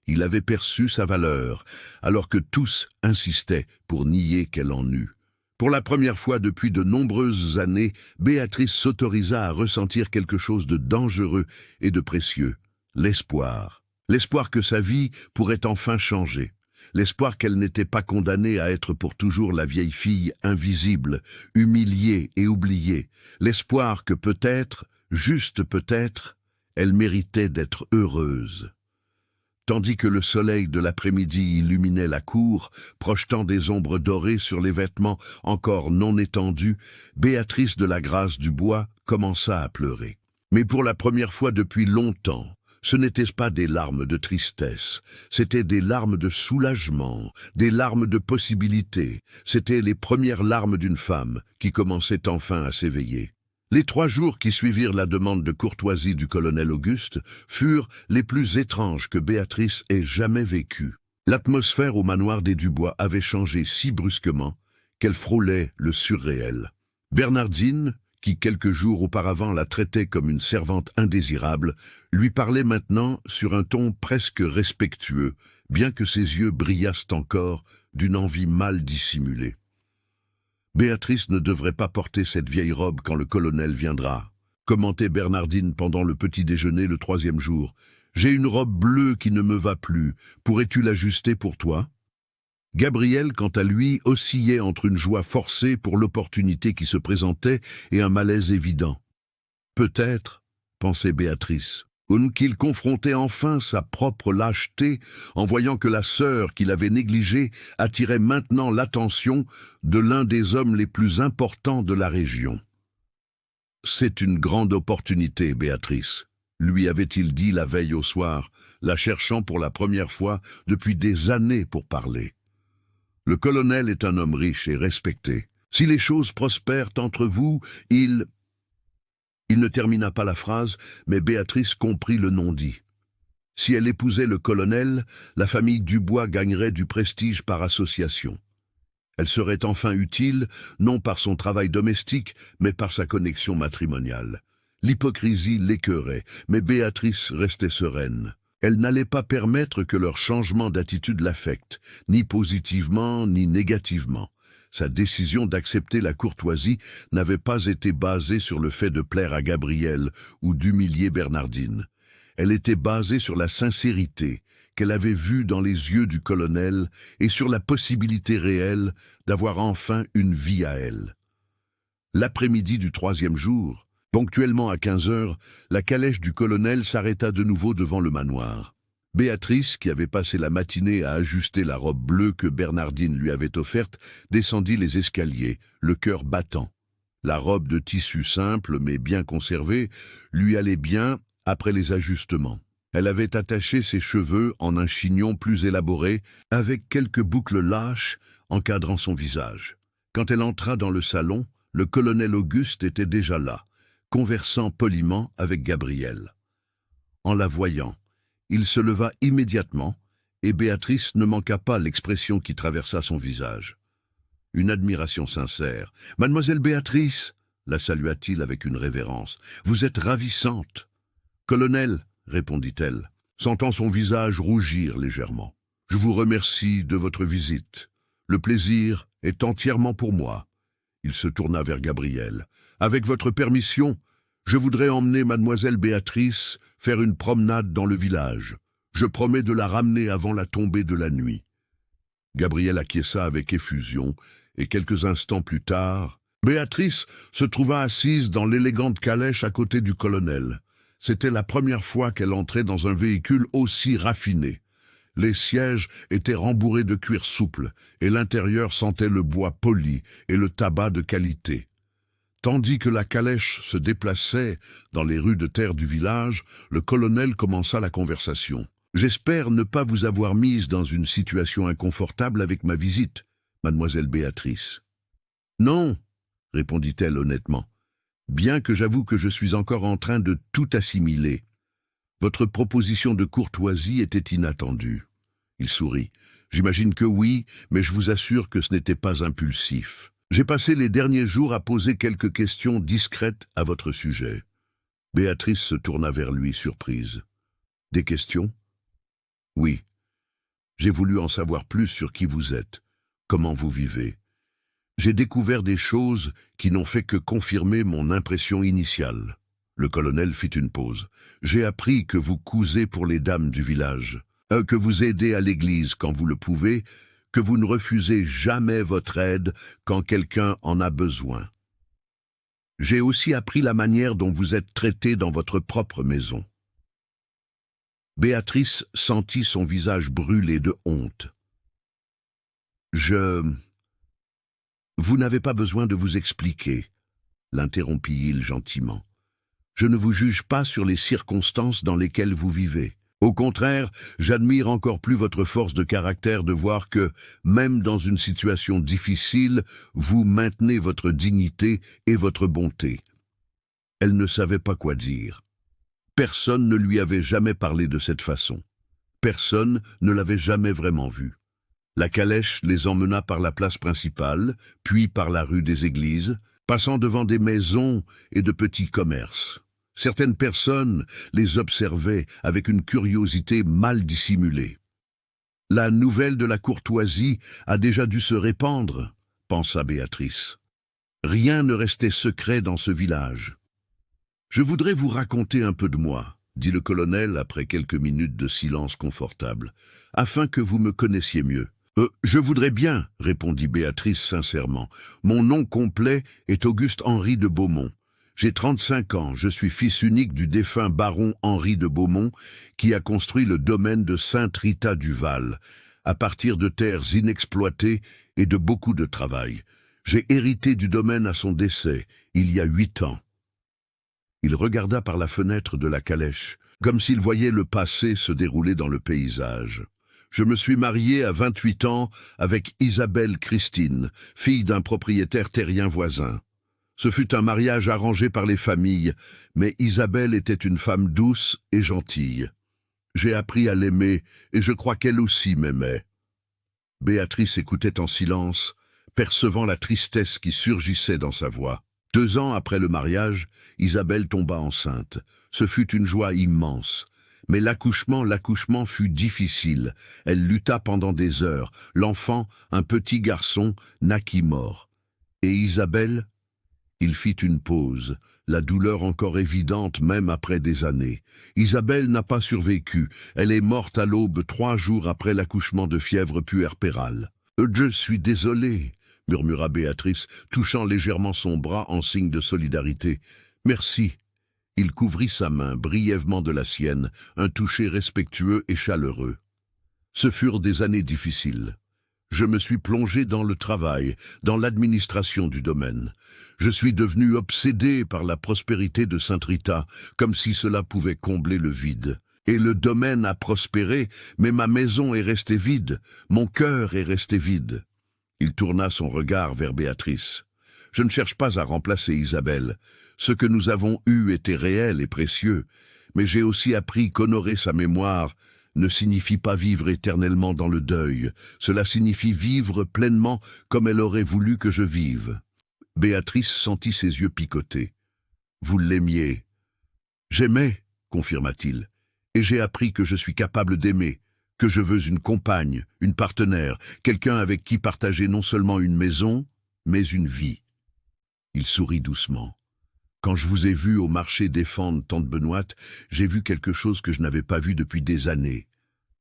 Il avait perçu sa valeur, alors que tous insistaient pour nier qu'elle en eût. Pour la première fois depuis de nombreuses années, Béatrice s'autorisa à ressentir quelque chose de dangereux et de précieux, l'espoir. L'espoir que sa vie pourrait enfin changer. L'espoir qu'elle n'était pas condamnée à être pour toujours la vieille fille invisible, humiliée et oubliée. L'espoir que peut-être, juste peut-être, elle méritait d'être heureuse. Tandis que le soleil de l'après-midi illuminait la cour, projetant des ombres dorées sur les vêtements encore non étendus, Béatrice de la Grâce du Bois commença à pleurer. Mais pour la première fois depuis longtemps, ce n'étaient pas des larmes de tristesse, c'étaient des larmes de soulagement, des larmes de possibilité, c'étaient les premières larmes d'une femme qui commençait enfin à s'éveiller. Les 3 jours qui suivirent la demande de courtoisie du colonel Auguste furent les plus étranges que Béatrice ait jamais vécues. L'atmosphère au manoir des Dubois avait changé si brusquement qu'elle frôlait le surréel. Bernardine, qui quelques jours auparavant la traitait comme une servante indésirable, lui parlait maintenant sur un ton presque respectueux, bien que ses yeux brillassent encore d'une envie mal dissimulée. Béatrice ne devrait pas porter cette vieille robe quand le colonel viendra, commentait Bernardine pendant le petit déjeuner le 3e jour. J'ai une robe bleue qui ne me va plus, pourrais-tu l'ajuster pour toi? Gabriel, quant à lui, oscillait entre une joie forcée pour l'opportunité qui se présentait et un malaise évident. Peut-être, pensait Béatrice, qu'il confrontait enfin sa propre lâcheté en voyant que la sœur qu'il avait négligée attirait maintenant l'attention de l'un des hommes les plus importants de la région. « C'est une grande opportunité, Béatrice », lui avait-il dit la veille au soir, la cherchant pour la première fois depuis des années pour parler. Le colonel est un homme riche et respecté. Si les choses prospèrent entre vous, Il ne termina pas la phrase, mais Béatrice comprit le non-dit. Si elle épousait le colonel, la famille Dubois gagnerait du prestige par association. Elle serait enfin utile, non par son travail domestique, mais par sa connexion matrimoniale. L'hypocrisie l'écœurait, mais Béatrice restait sereine. Elle n'allait pas permettre que leur changement d'attitude l'affecte, ni positivement ni négativement. Sa décision d'accepter la courtoisie n'avait pas été basée sur le fait de plaire à Gabriel ou d'humilier Bernardine. Elle était basée sur la sincérité qu'elle avait vue dans les yeux du colonel et sur la possibilité réelle d'avoir enfin une vie à elle. L'après-midi du 3e jour, ponctuellement à 15 heures, la calèche du colonel s'arrêta de nouveau devant le manoir. Béatrice, qui avait passé la matinée à ajuster la robe bleue que Bernardine lui avait offerte, descendit les escaliers, le cœur battant. La robe de tissu simple, mais bien conservée, lui allait bien après les ajustements. Elle avait attaché ses cheveux en un chignon plus élaboré, avec quelques boucles lâches encadrant son visage. Quand elle entra dans le salon, le colonel Auguste était déjà là, conversant poliment avec Gabriel. En la voyant, il se leva immédiatement, et Béatrice ne manqua pas l'expression qui traversa son visage. Une admiration sincère. « Mademoiselle Béatrice !» la salua-t-il avec une révérence. « Vous êtes ravissante !»« Colonel !» répondit-elle, sentant son visage rougir légèrement. « Je vous remercie de votre visite. Le plaisir est entièrement pour moi. » Il se tourna vers Gabriel. « Avec votre permission, je voudrais emmener mademoiselle Béatrice faire une promenade dans le village. Je promets de la ramener avant la tombée de la nuit. » Gabriel acquiesça avec effusion, Et quelques instants plus tard, Béatrice se trouva assise dans l'élégante calèche à côté du colonel. C'était la première fois qu'elle entrait dans un véhicule aussi raffiné. Les sièges étaient rembourrés de cuir souple, et l'intérieur sentait le bois poli et le tabac de qualité. Tandis que la calèche se déplaçait dans les rues de terre du village, le colonel commença la conversation. « J'espère ne pas vous avoir mise dans une situation inconfortable avec ma visite, mademoiselle Béatrice. »« Non, » répondit-elle honnêtement, « bien que j'avoue que je suis encore en train de tout assimiler. Votre proposition de courtoisie était inattendue. » Il sourit. « J'imagine que oui, mais je vous assure que ce n'était pas impulsif. J'ai passé les derniers jours à poser quelques questions discrètes à votre sujet. » Béatrice se tourna vers lui, surprise. « Des questions ? » ?»« Oui. J'ai voulu en savoir plus sur qui vous êtes, comment vous vivez. J'ai découvert des choses qui n'ont fait que confirmer mon impression initiale. » Le colonel fit une pause. « J'ai appris que vous cousez pour les dames du village, que vous aidez à l'église quand vous le pouvez, que vous ne refusez jamais votre aide quand quelqu'un en a besoin. J'ai aussi appris la manière dont vous êtes traité dans votre propre maison. » Béatrice sentit son visage brûler de honte. « Vous n'avez pas besoin de vous expliquer, » l'interrompit-il gentiment. « Je ne vous juge pas sur les circonstances dans lesquelles vous vivez. Au contraire, j'admire encore plus votre force de caractère de voir que, même dans une situation difficile, vous maintenez votre dignité et votre bonté. » Elle ne savait pas quoi dire. Personne ne lui avait jamais parlé de cette façon. Personne ne l'avait jamais vraiment vue. La calèche les emmena par la place principale, puis par la rue des Églises, passant devant des maisons et de petits commerces. Certaines personnes les observaient avec une curiosité mal dissimulée. « La nouvelle de la courtoisie a déjà dû se répandre, » pensa Béatrice. Rien ne restait secret dans ce village. « Je voudrais vous raconter un peu de moi, » dit le colonel après quelques minutes de silence confortable, « afin que vous me connaissiez mieux. » Je voudrais bien, » répondit Béatrice sincèrement. « Mon nom complet est Auguste-Henri de Beaumont. J'ai 35 ans, je suis fils unique du défunt baron Henri de Beaumont, qui a construit le domaine de Sainte-Rita-du-Val, à partir de terres inexploitées et de beaucoup de travail. J'ai hérité du domaine à son décès, il y a 8 ans. » Il regarda par la fenêtre de la calèche, comme s'il voyait le passé se dérouler dans le paysage. « Je me suis marié à 28 ans avec Isabelle Christine, fille d'un propriétaire terrien voisin. Ce fut un mariage arrangé par les familles, mais Isabelle était une femme douce et gentille. J'ai appris à l'aimer, et je crois qu'elle aussi m'aimait. » Béatrice écoutait en silence, percevant la tristesse qui surgissait dans sa voix. 2 ans après le mariage, Isabelle tomba enceinte. Ce fut une joie immense. Mais l'accouchement fut difficile. Elle lutta pendant des heures. L'enfant, un petit garçon, naquit mort. Et Isabelle? Il fit une pause, la douleur encore évidente même après des années. Isabelle n'a pas survécu. Elle est morte à l'aube 3 jours après l'accouchement de fièvre puerpérale. « Je suis désolé, » murmura Béatrice, touchant légèrement son bras en signe de solidarité. « Merci. » Il couvrit sa main brièvement de la sienne, un toucher respectueux et chaleureux. Ce furent des années difficiles. Je me suis plongé dans le travail, dans l'administration du domaine. Je suis devenu obsédé par la prospérité de Sainte-Rita, comme si cela pouvait combler le vide. Et le domaine a prospéré, mais ma maison est restée vide, mon cœur est resté vide. Il tourna son regard vers Béatrice. Je ne cherche pas à remplacer Isabelle. Ce que nous avons eu était réel et précieux, mais j'ai aussi appris qu'honorer sa mémoire ne signifie pas vivre éternellement dans le deuil. Cela signifie vivre pleinement comme elle aurait voulu que je vive. Béatrice sentit ses yeux picoter. « Vous l'aimiez. »« J'aimais, » confirma-t-il, « et j'ai appris que je suis capable d'aimer, que je veux une compagne, une partenaire, quelqu'un avec qui partager non seulement une maison, mais une vie. » Il sourit doucement. « Quand je vous ai vu au marché défendre tante Benoîte, j'ai vu quelque chose que je n'avais pas vu depuis des années.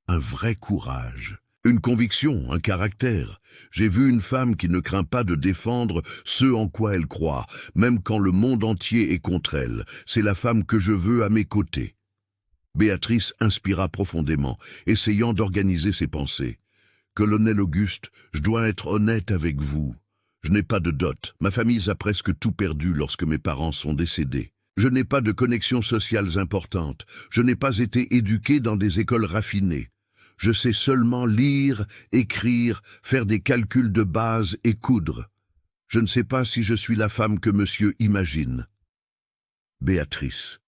Un vrai courage. Une conviction, un caractère. J'ai vu une femme qui ne craint pas de défendre ce en quoi elle croit, même quand le monde entier est contre elle. C'est la femme que je veux à mes côtés. Béatrice inspira profondément, essayant d'organiser ses pensées. Colonel Auguste, je dois être honnête avec vous. Je n'ai pas de dot. Ma famille a presque tout perdu lorsque mes parents sont décédés. Je n'ai pas de connexions sociales importantes. Je n'ai pas été éduqué dans des écoles raffinées. Je sais seulement lire, écrire, faire des calculs de base et coudre. Je ne sais pas si je suis la femme que monsieur imagine. Béatrice.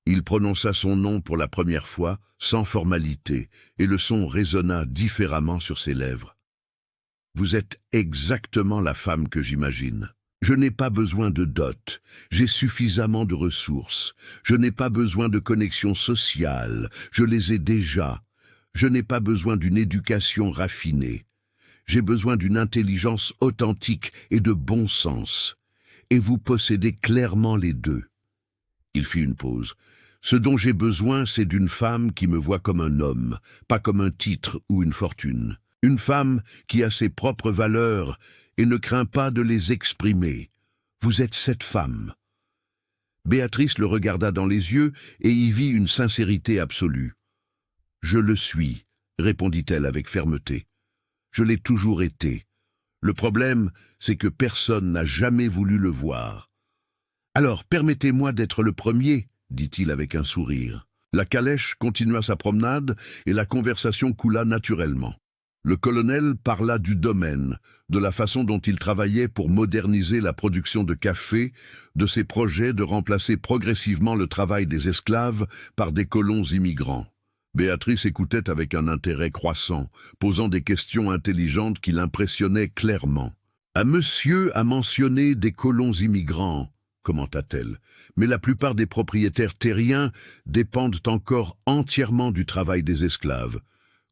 Il prononça son nom pour la première fois, sans formalité, et le son résonna différemment sur ses lèvres. Vous êtes exactement la femme que j'imagine. Je n'ai pas besoin de dot, j'ai suffisamment de ressources. Je n'ai pas besoin de connexions sociales, je les ai déjà. Je n'ai pas besoin d'une éducation raffinée. J'ai besoin d'une intelligence authentique et de bon sens. Et vous possédez clairement les deux. Il fit une pause. Ce dont j'ai besoin, c'est d'une femme qui me voit comme un homme, pas comme un titre ou une fortune. Une femme qui a ses propres valeurs et ne craint pas de les exprimer. Vous êtes cette femme. Béatrice le regarda dans les yeux et y vit une sincérité absolue. « Je le suis », répondit-elle avec fermeté. « Je l'ai toujours été. Le problème, c'est que personne n'a jamais voulu le voir. »« Alors, permettez-moi d'être le premier », dit-il avec un sourire. La calèche continua sa promenade et la conversation coula naturellement. Le colonel parla du domaine, de la façon dont il travaillait pour moderniser la production de café, de ses projets de remplacer progressivement le travail des esclaves par des colons immigrants. Béatrice écoutait avec un intérêt croissant, posant des questions intelligentes qui l'impressionnaient clairement. « Un monsieur a mentionné des colons immigrants », commenta-t-elle, « mais la plupart des propriétaires terriens dépendent encore entièrement du travail des esclaves.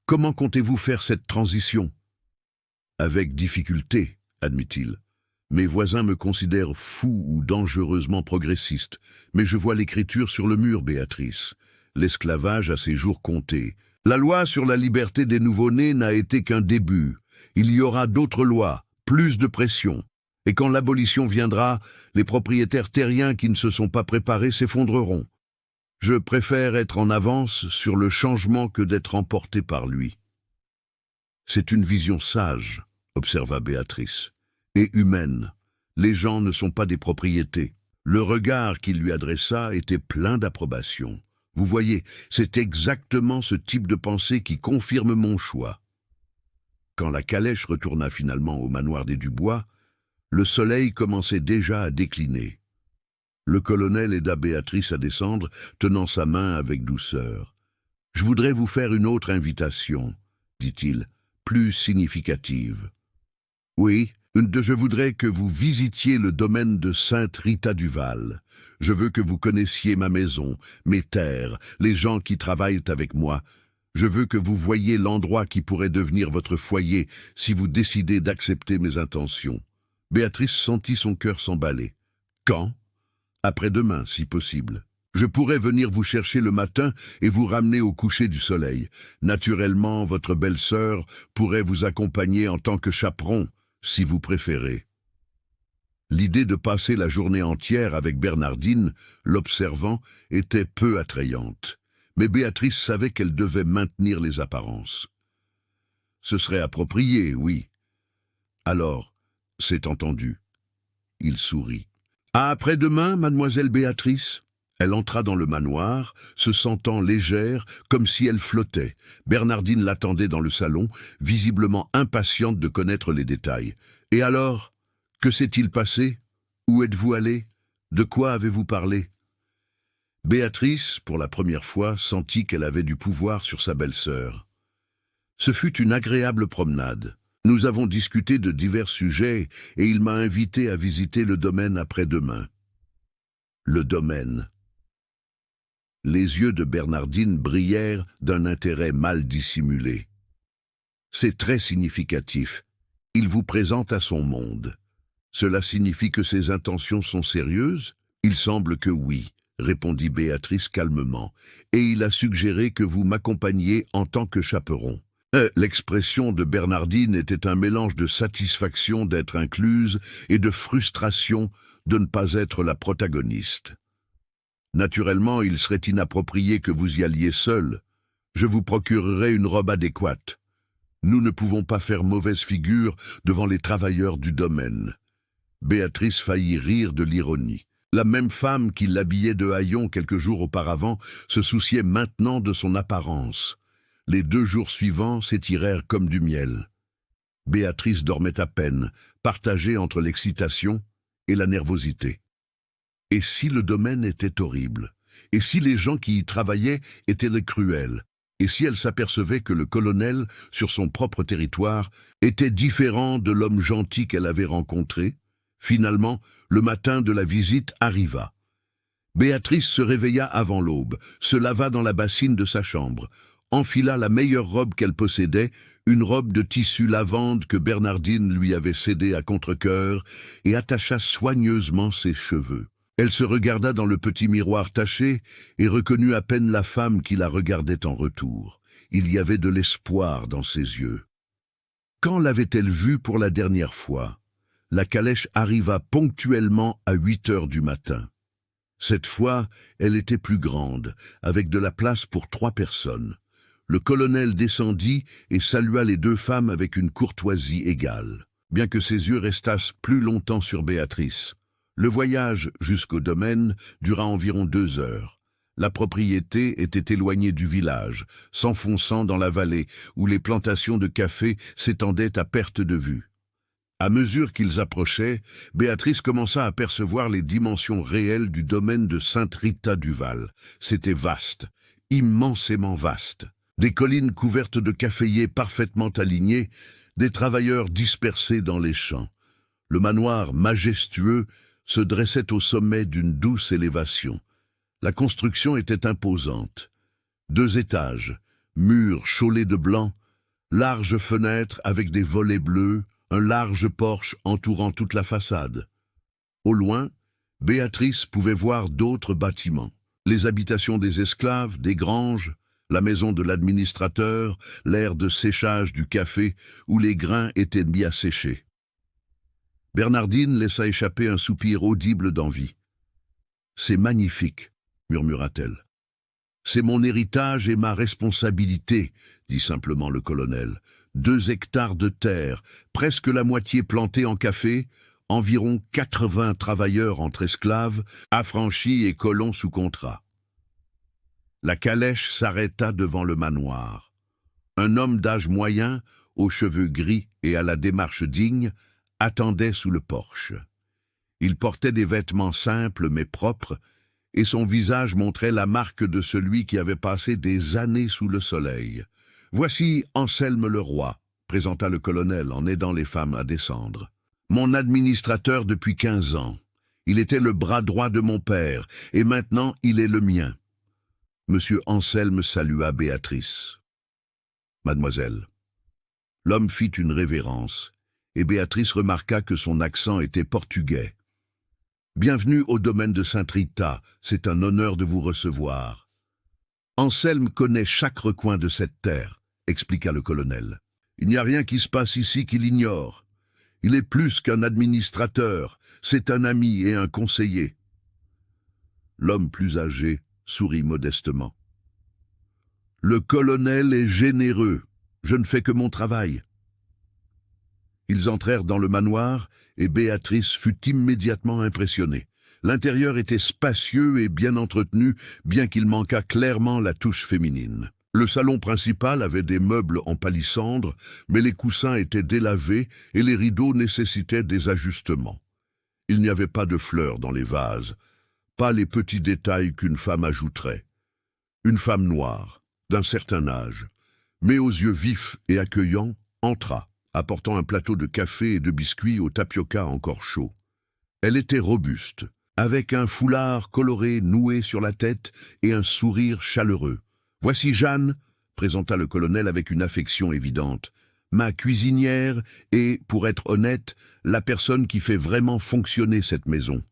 Comment comptez-vous faire cette transition ?»« Avec difficulté, admit-il. Mes voisins me considèrent fou ou dangereusement progressiste, mais je vois l'écriture sur le mur, Béatrice. L'esclavage a ses jours comptés. La loi sur la liberté des nouveau-nés n'a été qu'un début. Il y aura d'autres lois, plus de pression. Et quand l'abolition viendra, les propriétaires terriens qui ne se sont pas préparés s'effondreront. Je préfère être en avance sur le changement que d'être emporté par lui. C'est une vision sage, observa Béatrice, et humaine. Les gens ne sont pas des propriétés. Le regard qu'il lui adressa était plein d'approbation. Vous voyez, c'est exactement ce type de pensée qui confirme mon choix. Quand la calèche retourna finalement au manoir des Dubois, le soleil commençait déjà à décliner. Le colonel aida Béatrice à descendre, tenant sa main avec douceur. « Je voudrais vous faire une autre invitation, » dit-il, plus significative. « Oui, je voudrais que vous visitiez le domaine de Sainte Rita du Val. Je veux que vous connaissiez ma maison, mes terres, les gens qui travaillent avec moi. Je veux que vous voyiez l'endroit qui pourrait devenir votre foyer si vous décidez d'accepter mes intentions. » Béatrice sentit son cœur s'emballer. « Quand ? Après-demain, si possible. Je pourrais venir vous chercher le matin et vous ramener au coucher du soleil. Naturellement, votre belle-sœur pourrait vous accompagner en tant que chaperon, si vous préférez. » L'idée de passer la journée entière avec Bernardine, l'observant, était peu attrayante. Mais Béatrice savait qu'elle devait maintenir les apparences. Ce serait approprié, oui. Alors, c'est entendu. Il sourit. « À après-demain, mademoiselle Béatrice ?» Elle entra dans le manoir, se sentant légère, comme si elle flottait. Bernardine l'attendait dans le salon, visiblement impatiente de connaître les détails. « Et alors ? Que s'est-il passé ? Où êtes-vous allé ? De quoi avez-vous parlé ?» Béatrice, pour la première fois, sentit qu'elle avait du pouvoir sur sa belle-sœur. Ce fut une agréable promenade. Nous avons discuté de divers sujets et il m'a invité à visiter le domaine après-demain. Le domaine. Les yeux de Bernardine brillèrent d'un intérêt mal dissimulé. C'est très significatif. Il vous présente à son monde. Cela signifie que ses intentions sont sérieuses ? Il semble que oui, répondit Béatrice calmement, et il a suggéré que vous m'accompagniez en tant que chaperon. L'expression de Bernardine était un mélange de satisfaction d'être incluse et de frustration de ne pas être la protagoniste. Naturellement, il serait inapproprié que vous y alliez seul. Je vous procurerai une robe adéquate. Nous ne pouvons pas faire mauvaise figure devant les travailleurs du domaine. Béatrice faillit rire de l'ironie. La même femme qui l'habillait de haillons quelques jours auparavant se souciait maintenant de son apparence. Les 2 jours suivants s'étirèrent comme du miel. Béatrice dormait à peine, partagée entre l'excitation et la nervosité. Et si le domaine était horrible? Et si les gens qui y travaillaient étaient les cruels? Et si elle s'apercevait que le colonel, sur son propre territoire, était différent de l'homme gentil qu'elle avait rencontré? Finalement, le matin de la visite arriva. Béatrice se réveilla avant l'aube, se lava dans la bassine de sa chambre, enfila la meilleure robe qu'elle possédait, une robe de tissu lavande que Bernardine lui avait cédée à contre-cœur, et attacha soigneusement ses cheveux. Elle se regarda dans le petit miroir taché et reconnut à peine la femme qui la regardait en retour. Il y avait de l'espoir dans ses yeux. Quand l'avait-elle vue pour la dernière fois? La calèche arriva ponctuellement à 8 heures du matin. Cette fois, elle était plus grande, avec de la place pour 3 personnes. Le colonel descendit et salua les 2 femmes avec une courtoisie égale, bien que ses yeux restassent plus longtemps sur Béatrice. Le voyage jusqu'au domaine dura environ 2 heures. La propriété était éloignée du village, s'enfonçant dans la vallée, où les plantations de café s'étendaient à perte de vue. À mesure qu'ils approchaient, Béatrice commença à percevoir les dimensions réelles du domaine de Sainte-Rita-du-Val. C'était vaste, immensément vaste. Des collines couvertes de caféiers parfaitement alignés, des travailleurs dispersés dans les champs. Le manoir majestueux se dressait au sommet d'une douce élévation. La construction était imposante. 2 étages, murs chaulés de blanc, larges fenêtres avec des volets bleus, un large porche entourant toute la façade. Au loin, Béatrice pouvait voir d'autres bâtiments. Les habitations des esclaves, des granges, la maison de l'administrateur, l'aire de séchage du café où les grains étaient mis à sécher. Bernardine laissa échapper un soupir audible d'envie. « C'est magnifique », murmura-t-elle. « C'est mon héritage et ma responsabilité », dit simplement le colonel. 2 hectares de terre, presque la moitié plantée en café, environ 80 travailleurs entre esclaves, affranchis et colons sous contrat. La calèche s'arrêta devant le manoir. Un homme d'âge moyen, aux cheveux gris et à la démarche digne, attendait sous le porche. Il portait des vêtements simples mais propres, et son visage montrait la marque de celui qui avait passé des années sous le soleil. « Voici Anselme le roi », présenta le colonel en aidant les femmes à descendre. « Mon administrateur depuis 15 ans. Il était le bras droit de mon père, et maintenant il est le mien. » Monsieur Anselme salua Béatrice. « Mademoiselle. » L'homme fit une révérence, et Béatrice remarqua que son accent était portugais. « Bienvenue au domaine de Sainte-Rita, c'est un honneur de vous recevoir. »« Anselme connaît chaque recoin de cette terre, » expliqua le colonel. « Il n'y a rien qui se passe ici qu'il ignore. Il est plus qu'un administrateur, c'est un ami et un conseiller. » L'homme plus âgé sourit modestement. « Le colonel est généreux, je ne fais que mon travail. » Ils entrèrent dans le manoir et Béatrice fut immédiatement impressionnée. L'intérieur était spacieux et bien entretenu, bien qu'il manquât clairement la touche féminine. Le salon principal avait des meubles en palissandre, mais les coussins étaient délavés et les rideaux nécessitaient des ajustements. Il n'y avait pas de fleurs dans les vases, pas les petits détails qu'une femme ajouterait. Une femme noire, d'un certain âge, mais aux yeux vifs et accueillants, entra, apportant un plateau de café et de biscuits au tapioca encore chaud. Elle était robuste, avec un foulard coloré noué sur la tête et un sourire chaleureux. « Voici Jeanne », présenta le colonel avec une affection évidente, « ma cuisinière et, pour être honnête, la personne qui fait vraiment fonctionner cette maison. »«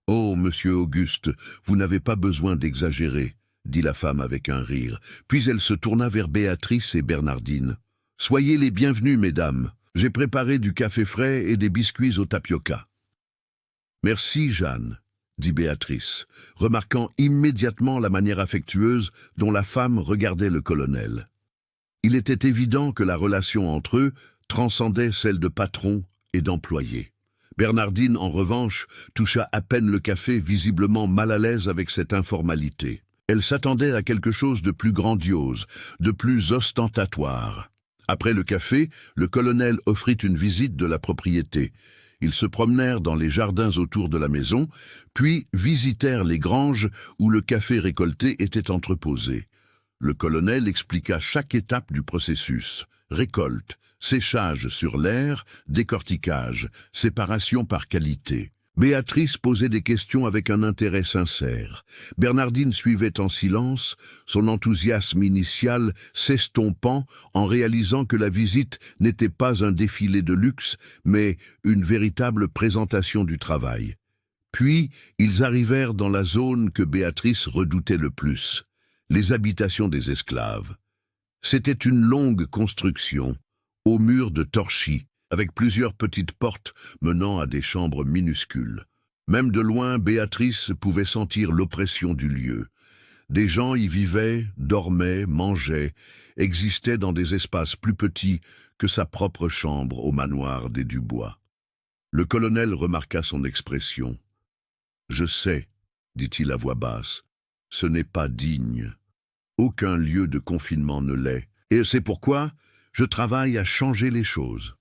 Oh, monsieur Auguste, vous n'avez pas besoin d'exagérer, » dit la femme avec un rire. Puis elle se tourna vers Béatrice et Bernardine. Soyez les bienvenus, mesdames. J'ai préparé du café frais et des biscuits au tapioca. Merci, Jeanne, dit Béatrice, remarquant immédiatement la manière affectueuse dont la femme regardait le colonel. Il était évident que la relation entre eux transcendait celle de patron et d'employé. Bernardine, en revanche, toucha à peine le café, visiblement mal à l'aise avec cette informalité. Elle s'attendait à quelque chose de plus grandiose, de plus ostentatoire. Après le café, le colonel offrit une visite de la propriété. Ils se promenèrent dans les jardins autour de la maison, puis visitèrent les granges où le café récolté était entreposé. Le colonel expliqua chaque étape du processus: récolte, séchage sur l'air, décortiquage, séparation par qualité. Béatrice posait des questions avec un intérêt sincère. Bernardine suivait en silence, son enthousiasme initial s'estompant en réalisant que la visite n'était pas un défilé de luxe, mais une véritable présentation du travail. Puis, ils arrivèrent dans la zone que Béatrice redoutait le plus: les habitations des esclaves. C'était une longue construction, aux murs de torchis, avec plusieurs petites portes menant à des chambres minuscules. Même de loin, Béatrice pouvait sentir l'oppression du lieu. Des gens y vivaient, dormaient, mangeaient, existaient dans des espaces plus petits que sa propre chambre au manoir des Dubois. Le colonel remarqua son expression. « Je sais, dit-il à voix basse, ce n'est pas digne. Aucun lieu de confinement ne l'est, et c'est pourquoi je travaille à changer les choses. »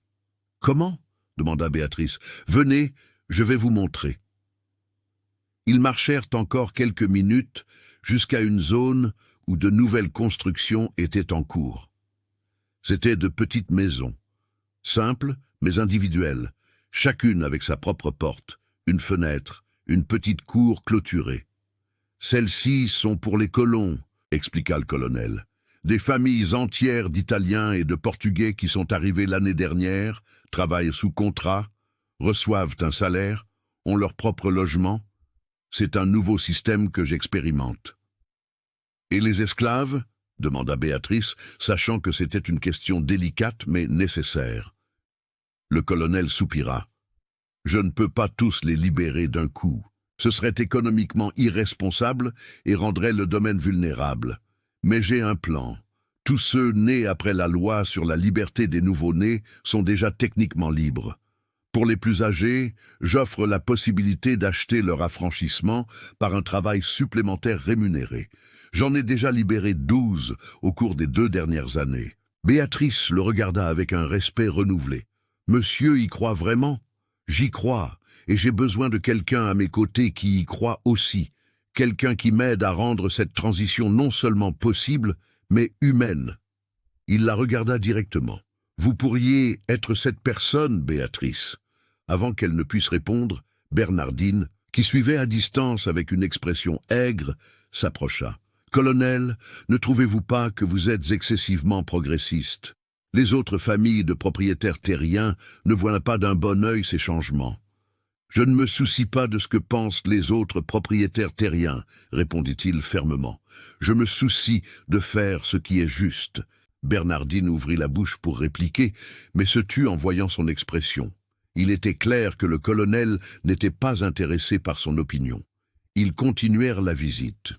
« Comment » demanda Béatrice. « Venez, je vais vous montrer. » Ils marchèrent encore quelques minutes jusqu'à une zone où de nouvelles constructions étaient en cours. C'étaient de petites maisons, simples mais individuelles, chacune avec sa propre porte, une fenêtre, une petite cour clôturée. « Celles-ci sont pour les colons, » expliqua le colonel. « Des familles entières d'Italiens et de Portugais qui sont arrivés l'année dernière, travaillent sous contrat, reçoivent un salaire, ont leur propre logement. C'est un nouveau système que j'expérimente. »« Et les esclaves » demanda Béatrice, sachant que c'était une question délicate mais nécessaire. Le colonel soupira. « Je ne peux pas tous les libérer d'un coup. Ce serait économiquement irresponsable et rendrait le domaine vulnérable. Mais j'ai un plan. Tous ceux nés après la loi sur la liberté des nouveau-nés sont déjà techniquement libres. Pour les plus âgés, j'offre la possibilité d'acheter leur affranchissement par un travail supplémentaire rémunéré. J'en ai déjà libéré 12 au cours des 2 dernières années. » Béatrice le regarda avec un respect renouvelé. « Monsieur y croit vraiment ? J'y crois, et j'ai besoin de quelqu'un à mes côtés qui y croit aussi. Quelqu'un qui m'aide à rendre cette transition non seulement possible, mais humaine. » Il la regarda directement. « Vous pourriez être cette personne, Béatrice. » Avant qu'elle ne puisse répondre, Bernardine, qui suivait à distance avec une expression aigre, s'approcha. « Colonel, ne trouvez-vous pas que vous êtes excessivement progressiste? Les autres familles de propriétaires terriens ne voient pas d'un bon œil ces changements. » « Je ne me soucie pas de ce que pensent les autres propriétaires terriens, » répondit-il fermement. « Je me soucie de faire ce qui est juste. » Bernardine ouvrit la bouche pour répliquer, mais se tut en voyant son expression. Il était clair que le colonel n'était pas intéressé par son opinion. Ils continuèrent la visite.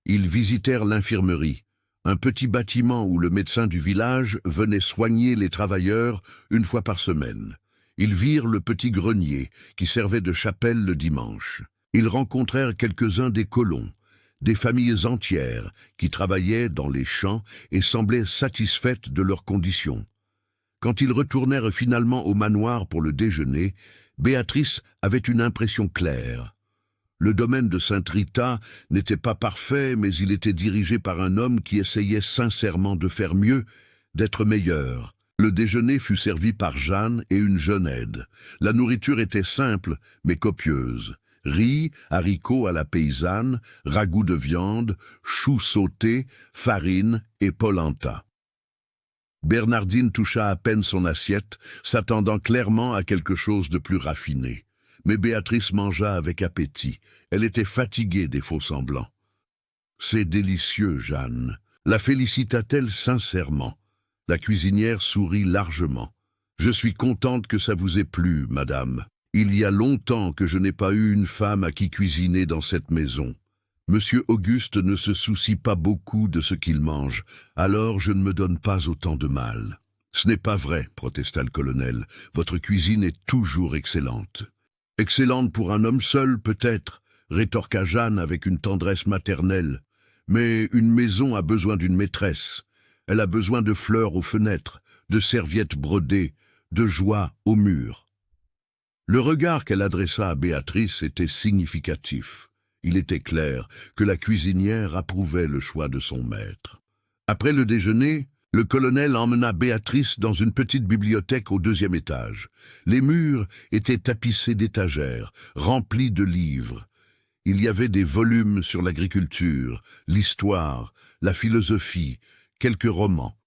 Ils visitèrent l'infirmerie, un petit bâtiment où le médecin du village venait soigner les travailleurs 1 fois par semaine. Ils virent le petit grenier qui servait de chapelle le dimanche. Ils rencontrèrent quelques-uns des colons, des familles entières qui travaillaient dans les champs et semblaient satisfaites de leurs conditions. Quand ils retournèrent finalement au manoir pour le déjeuner, Béatrice avait une impression claire. Le domaine de Sainte-Rita n'était pas parfait, mais il était dirigé par un homme qui essayait sincèrement de faire mieux, d'être meilleur. Le déjeuner fut servi par Jeanne et une jeune aide. La nourriture était simple, mais copieuse. Riz, haricots à la paysanne, ragoût de viande, choux sautés, farine et polenta. Bernardine toucha à peine son assiette, s'attendant clairement à quelque chose de plus raffiné. Mais Béatrice mangea avec appétit. Elle était fatiguée des faux-semblants. « C'est délicieux, Jeanne. » La félicita-t-elle sincèrement. La cuisinière sourit largement. « Je suis contente que ça vous ait plu, madame. Il y a longtemps que je n'ai pas eu une femme à qui cuisiner dans cette maison. Monsieur Auguste ne se soucie pas beaucoup de ce qu'il mange, alors je ne me donne pas autant de mal. » « Ce n'est pas vrai, » protesta le colonel. « Votre cuisine est toujours excellente. »« Excellente pour un homme seul, peut-être, » rétorqua Jeanne avec une tendresse maternelle. « Mais une maison a besoin d'une maîtresse. Elle a besoin de fleurs aux fenêtres, de serviettes brodées, de joie aux murs. » Le regard qu'elle adressa à Béatrice était significatif. Il était clair que la cuisinière approuvait le choix de son maître. Après le déjeuner, le colonel emmena Béatrice dans une petite bibliothèque au 2e étage. Les murs étaient tapissés d'étagères, remplis de livres. Il y avait des volumes sur l'agriculture, l'histoire, la philosophie, quelques romans.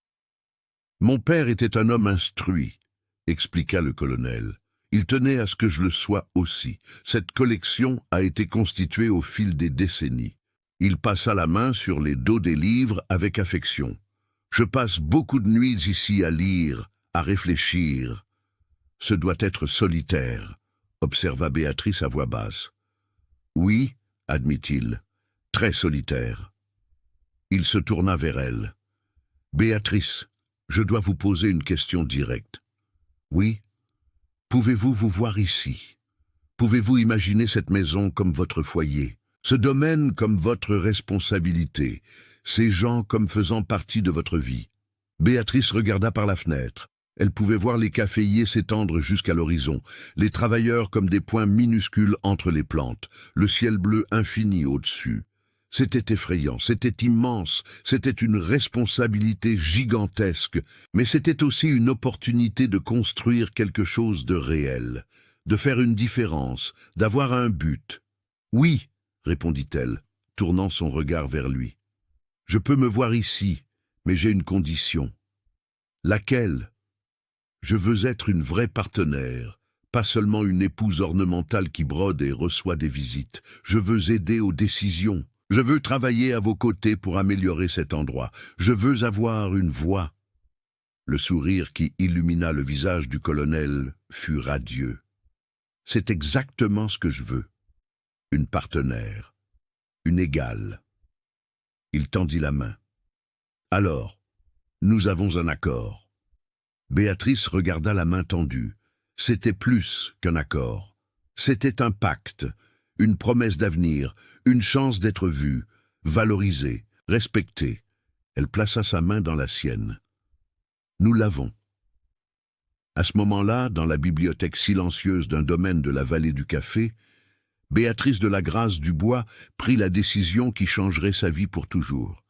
« Mon père était un homme instruit », expliqua le colonel. « Il tenait à ce que je le sois aussi. Cette collection a été constituée au fil des décennies. » Il passa la main sur les dos des livres avec affection. « Je passe beaucoup de nuits ici à lire, à réfléchir. »« Ce doit être solitaire », observa Béatrice à voix basse. « Oui, » admit-il, « très solitaire. » Il se tourna vers elle. « Béatrice, je dois vous poser une question directe. »« Oui. Pouvez-vous vous voir ici? Pouvez-vous imaginer cette maison comme votre foyer, ce domaine comme votre responsabilité, ces gens comme faisant partie de votre vie ?» Béatrice regarda par la fenêtre. Elle pouvait voir les caféiers s'étendre jusqu'à l'horizon, les travailleurs comme des points minuscules entre les plantes, le ciel bleu infini au-dessus. C'était effrayant, c'était immense, c'était une responsabilité gigantesque, mais c'était aussi une opportunité de construire quelque chose de réel, de faire une différence, d'avoir un but. « Oui, » répondit-elle, tournant son regard vers lui. « Je peux me voir ici, mais j'ai une condition. » « Laquelle ? » « Je veux être une vraie partenaire, pas seulement une épouse ornementale qui brode et reçoit des visites. Je veux aider aux décisions. Je veux travailler à vos côtés pour améliorer cet endroit. Je veux avoir une voix. » Le sourire qui illumina le visage du colonel fut radieux. « C'est exactement ce que je veux. Une partenaire, une égale. » Il tendit la main. « Alors, nous avons un accord. » Béatrice regarda la main tendue. C'était plus qu'un accord. C'était un pacte, une promesse d'avenir, une chance d'être vue, valorisée, respectée. Elle plaça sa main dans la sienne. « Nous l'avons. » À ce moment-là, dans la bibliothèque silencieuse d'un domaine de la vallée du Café, Béatrice de la Grâce Dubois prit la décision qui changerait sa vie pour toujours.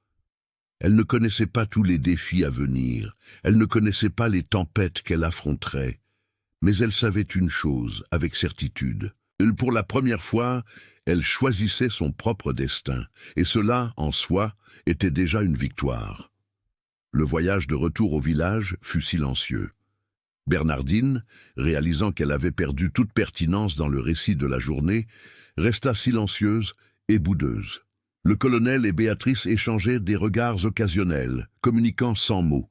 Elle ne connaissait pas tous les défis à venir, elle ne connaissait pas les tempêtes qu'elle affronterait, mais elle savait une chose avec certitude. Pour la première fois, elle choisissait son propre destin, et cela, en soi, était déjà une victoire. Le voyage de retour au village fut silencieux. Bernardine, réalisant qu'elle avait perdu toute pertinence dans le récit de la journée, resta silencieuse et boudeuse. Le colonel et Béatrice échangeaient des regards occasionnels, communiquant sans mots.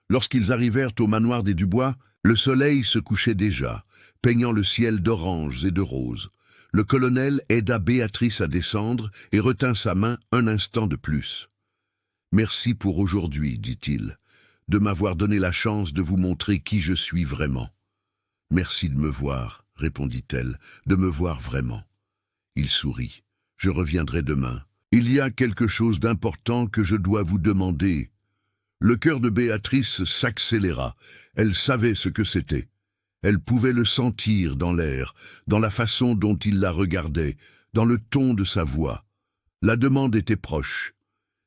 Lorsqu'ils arrivèrent au manoir des Dubois, le soleil se couchait déjà, peignant le ciel d'oranges et de roses. Le colonel aida Béatrice à descendre et retint sa main un instant de plus. « Merci pour aujourd'hui, dit-il, de m'avoir donné la chance de vous montrer qui je suis vraiment. »« Merci de me voir, » répondit-elle, « de me voir vraiment. » Il sourit. « Je reviendrai demain. Il y a quelque chose d'important que je dois vous demander. » Le cœur de Béatrice s'accéléra. Elle savait ce que c'était. Elle pouvait le sentir dans l'air, dans la façon dont il la regardait, dans le ton de sa voix. La demande était proche.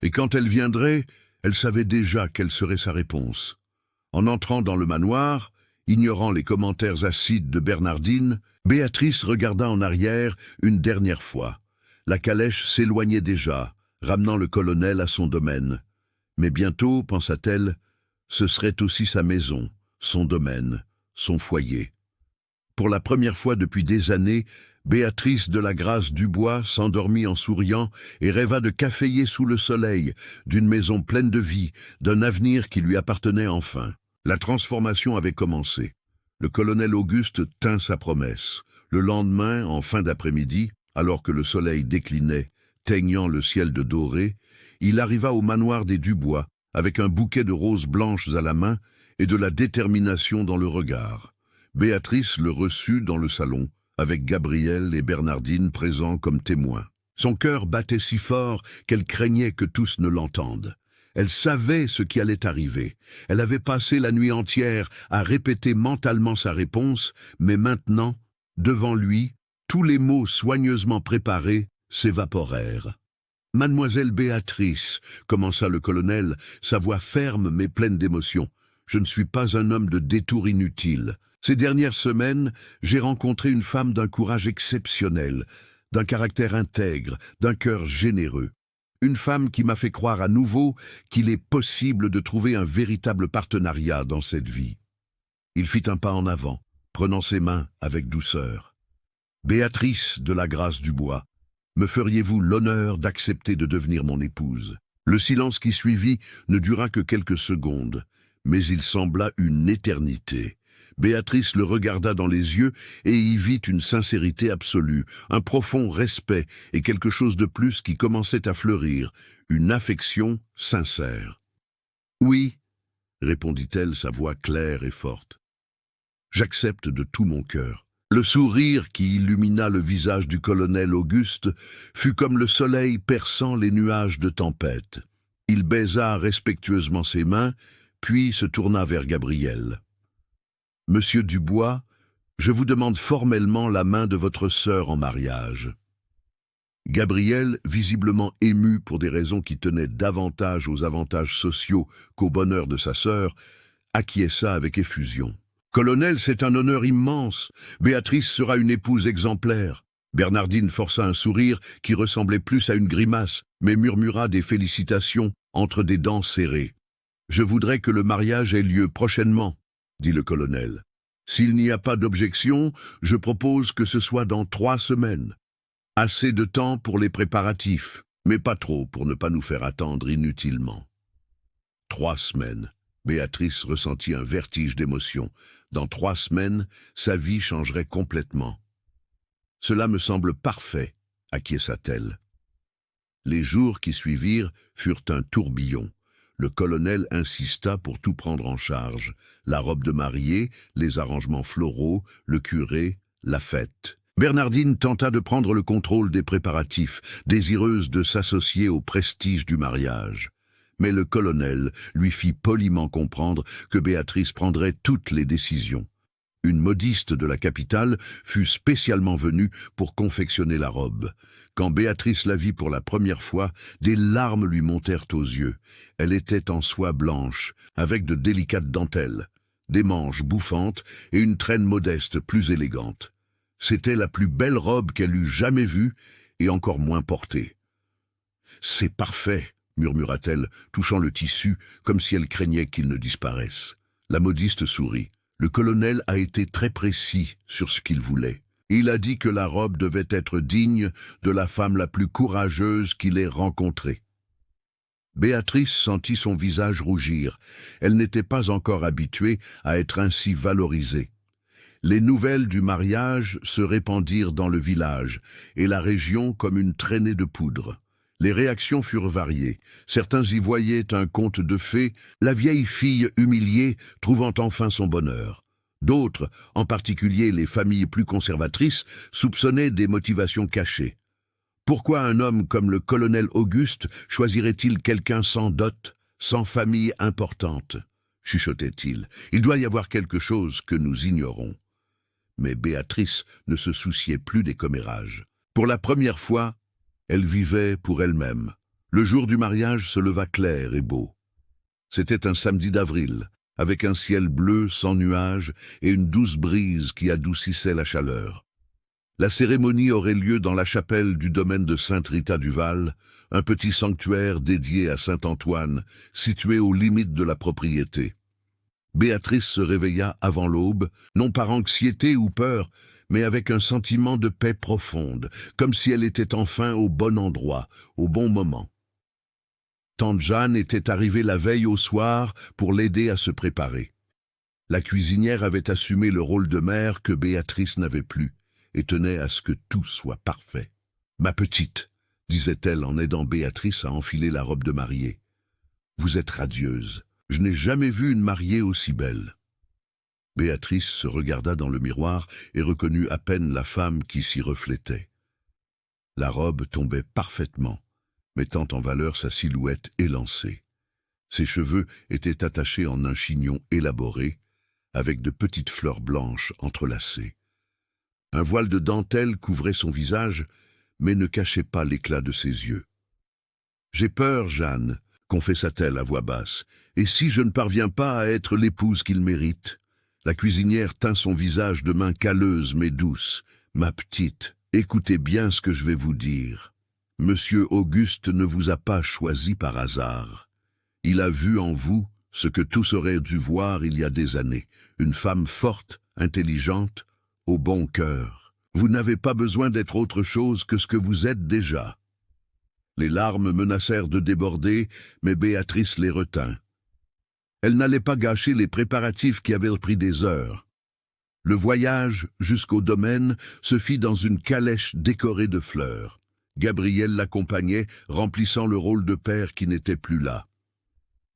Et quand elle viendrait, elle savait déjà quelle serait sa réponse. En entrant dans le manoir, ignorant les commentaires acides de Bernardine, Béatrice regarda en arrière une dernière fois. La calèche s'éloignait déjà, ramenant le colonel à son domaine. Mais bientôt, pensa-t-elle, ce serait aussi sa maison, son domaine, son foyer. Pour la première fois depuis des années, Béatrice de la Grâce Dubois s'endormit en souriant et rêva de caféiller sous le soleil, d'une maison pleine de vie, d'un avenir qui lui appartenait enfin. La transformation avait commencé. Le colonel Auguste tint sa promesse. Le lendemain, en fin d'après-midi, alors que le soleil déclinait, teignant le ciel de doré, il arriva au manoir des Dubois, avec un bouquet de roses blanches à la main et de la détermination dans le regard. Béatrice le reçut dans le salon, avec Gabriel et Bernardine présents comme témoins. Son cœur battait si fort qu'elle craignait que tous ne l'entendent. Elle savait ce qui allait arriver. Elle avait passé la nuit entière à répéter mentalement sa réponse, mais maintenant, devant lui, tous les mots soigneusement préparés s'évaporèrent. « Mademoiselle Béatrice, » commença le colonel, sa voix ferme mais pleine d'émotion, « je ne suis pas un homme de détour inutile. Ces dernières semaines, j'ai rencontré une femme d'un courage exceptionnel, d'un caractère intègre, d'un cœur généreux. Une femme qui m'a fait croire à nouveau qu'il est possible de trouver un véritable partenariat dans cette vie. » Il fit un pas en avant, prenant ses mains avec douceur. « Béatrice de la Grâce Dubois, me feriez-vous l'honneur d'accepter de devenir mon épouse ?» Le silence qui suivit ne dura que quelques secondes, mais il sembla une éternité. Béatrice le regarda dans les yeux et y vit une sincérité absolue, un profond respect et quelque chose de plus qui commençait à fleurir, une affection sincère. « Oui, » répondit-elle, sa voix claire et forte. « J'accepte de tout mon cœur. » Le sourire qui illumina le visage du colonel Auguste fut comme le soleil perçant les nuages de tempête. Il baisa respectueusement ses mains, puis se tourna vers Gabriel. « Monsieur Dubois, je vous demande formellement la main de votre sœur en mariage. » Gabriel, visiblement ému pour des raisons qui tenaient davantage aux avantages sociaux qu'au bonheur de sa sœur, acquiesça avec effusion. « Colonel, c'est un honneur immense. Béatrice sera une épouse exemplaire. » Bernardine força un sourire qui ressemblait plus à une grimace, mais murmura des félicitations entre des dents serrées. « Je voudrais que le mariage ait lieu prochainement, » dit le colonel. « S'il n'y a pas d'objection, je propose que ce soit dans 3 semaines. Assez de temps pour les préparatifs, mais pas trop pour ne pas nous faire attendre inutilement. » 3 semaines. Béatrice ressentit un vertige d'émotion. Dans 3 semaines, sa vie changerait complètement. « Cela me semble parfait, » acquiesça-t-elle. Les jours qui suivirent furent un tourbillon. Le colonel insista pour tout prendre en charge. La robe de mariée, les arrangements floraux, le curé, la fête. Bernardine tenta de prendre le contrôle des préparatifs, désireuse de s'associer au prestige du mariage. Mais le colonel lui fit poliment comprendre que Béatrice prendrait toutes les décisions. Une modiste de la capitale fut spécialement venue pour confectionner la robe. Quand Béatrice la vit pour la première fois, des larmes lui montèrent aux yeux. Elle était en soie blanche, avec de délicates dentelles, des manches bouffantes et une traîne modeste plus élégante. C'était la plus belle robe qu'elle eût jamais vue et encore moins portée. « C'est parfait !» murmura-t-elle, touchant le tissu comme si elle craignait qu'il ne disparaisse. La modiste sourit. Le colonel a été très précis sur ce qu'il voulait. Il a dit que la robe devait être digne de la femme la plus courageuse qu'il ait rencontrée. Béatrice sentit son visage rougir. Elle n'était pas encore habituée à être ainsi valorisée. Les nouvelles du mariage se répandirent dans le village et la région comme une traînée de poudre. Les réactions furent variées. Certains y voyaient un conte de fées, la vieille fille humiliée trouvant enfin son bonheur. D'autres, en particulier les familles plus conservatrices, soupçonnaient des motivations cachées. Pourquoi un homme comme le colonel Auguste choisirait-il quelqu'un sans dot, sans famille importante ? Chuchotait-il. Il doit y avoir quelque chose que nous ignorons. Mais Béatrice ne se souciait plus des commérages. Pour la première fois, elle vivait pour elle-même. Le jour du mariage se leva clair et beau. C'était un samedi d'avril, avec un ciel bleu sans nuages et une douce brise qui adoucissait la chaleur. La cérémonie aurait lieu dans la chapelle du domaine de Sainte-Rita-du-Val, un petit sanctuaire dédié à Saint-Antoine, situé aux limites de la propriété. Béatrice se réveilla avant l'aube, non par anxiété ou peur, mais avec un sentiment de paix profonde, comme si elle était enfin au bon endroit, au bon moment. Tante Jeanne était arrivée la veille au soir pour l'aider à se préparer. La cuisinière avait assumé le rôle de mère que Béatrice n'avait plus, et tenait à ce que tout soit parfait. « Ma petite », disait-elle en aidant Béatrice à enfiler la robe de mariée, « vous êtes radieuse. Je n'ai jamais vu une mariée aussi belle. » Béatrice se regarda dans le miroir et reconnut à peine la femme qui s'y reflétait. La robe tombait parfaitement, mettant en valeur sa silhouette élancée. Ses cheveux étaient attachés en un chignon élaboré, avec de petites fleurs blanches entrelacées. Un voile de dentelle couvrait son visage, mais ne cachait pas l'éclat de ses yeux. « J'ai peur, Jeanne, » confessa-t-elle à voix basse, « et si je ne parviens pas à être l'épouse qu'il mérite ?» La cuisinière tint son visage de main calleuse mais douce. « Ma petite, écoutez bien ce que je vais vous dire. Monsieur Auguste ne vous a pas choisi par hasard. Il a vu en vous ce que tous auraient dû voir il y a des années, une femme forte, intelligente, au bon cœur. Vous n'avez pas besoin d'être autre chose que ce que vous êtes déjà. » Les larmes menacèrent de déborder, mais Béatrice les retint. Elle n'allait pas gâcher les préparatifs qui avaient pris des heures. Le voyage jusqu'au domaine se fit dans une calèche décorée de fleurs. Gabriel l'accompagnait, remplissant le rôle de père qui n'était plus là.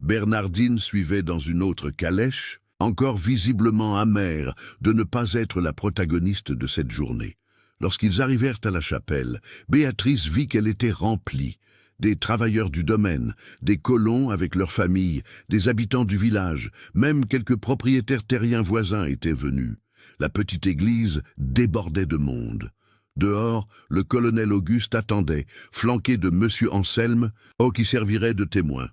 Bernardine suivait dans une autre calèche, encore visiblement amère de ne pas être la protagoniste de cette journée. Lorsqu'ils arrivèrent à la chapelle, Béatrice vit qu'elle était remplie. Des travailleurs du domaine, des colons avec leurs familles, des habitants du village, même quelques propriétaires terriens voisins étaient venus. La petite église débordait de monde. Dehors, le colonel Auguste attendait, flanqué de monsieur Anselme, qui servirait de témoin.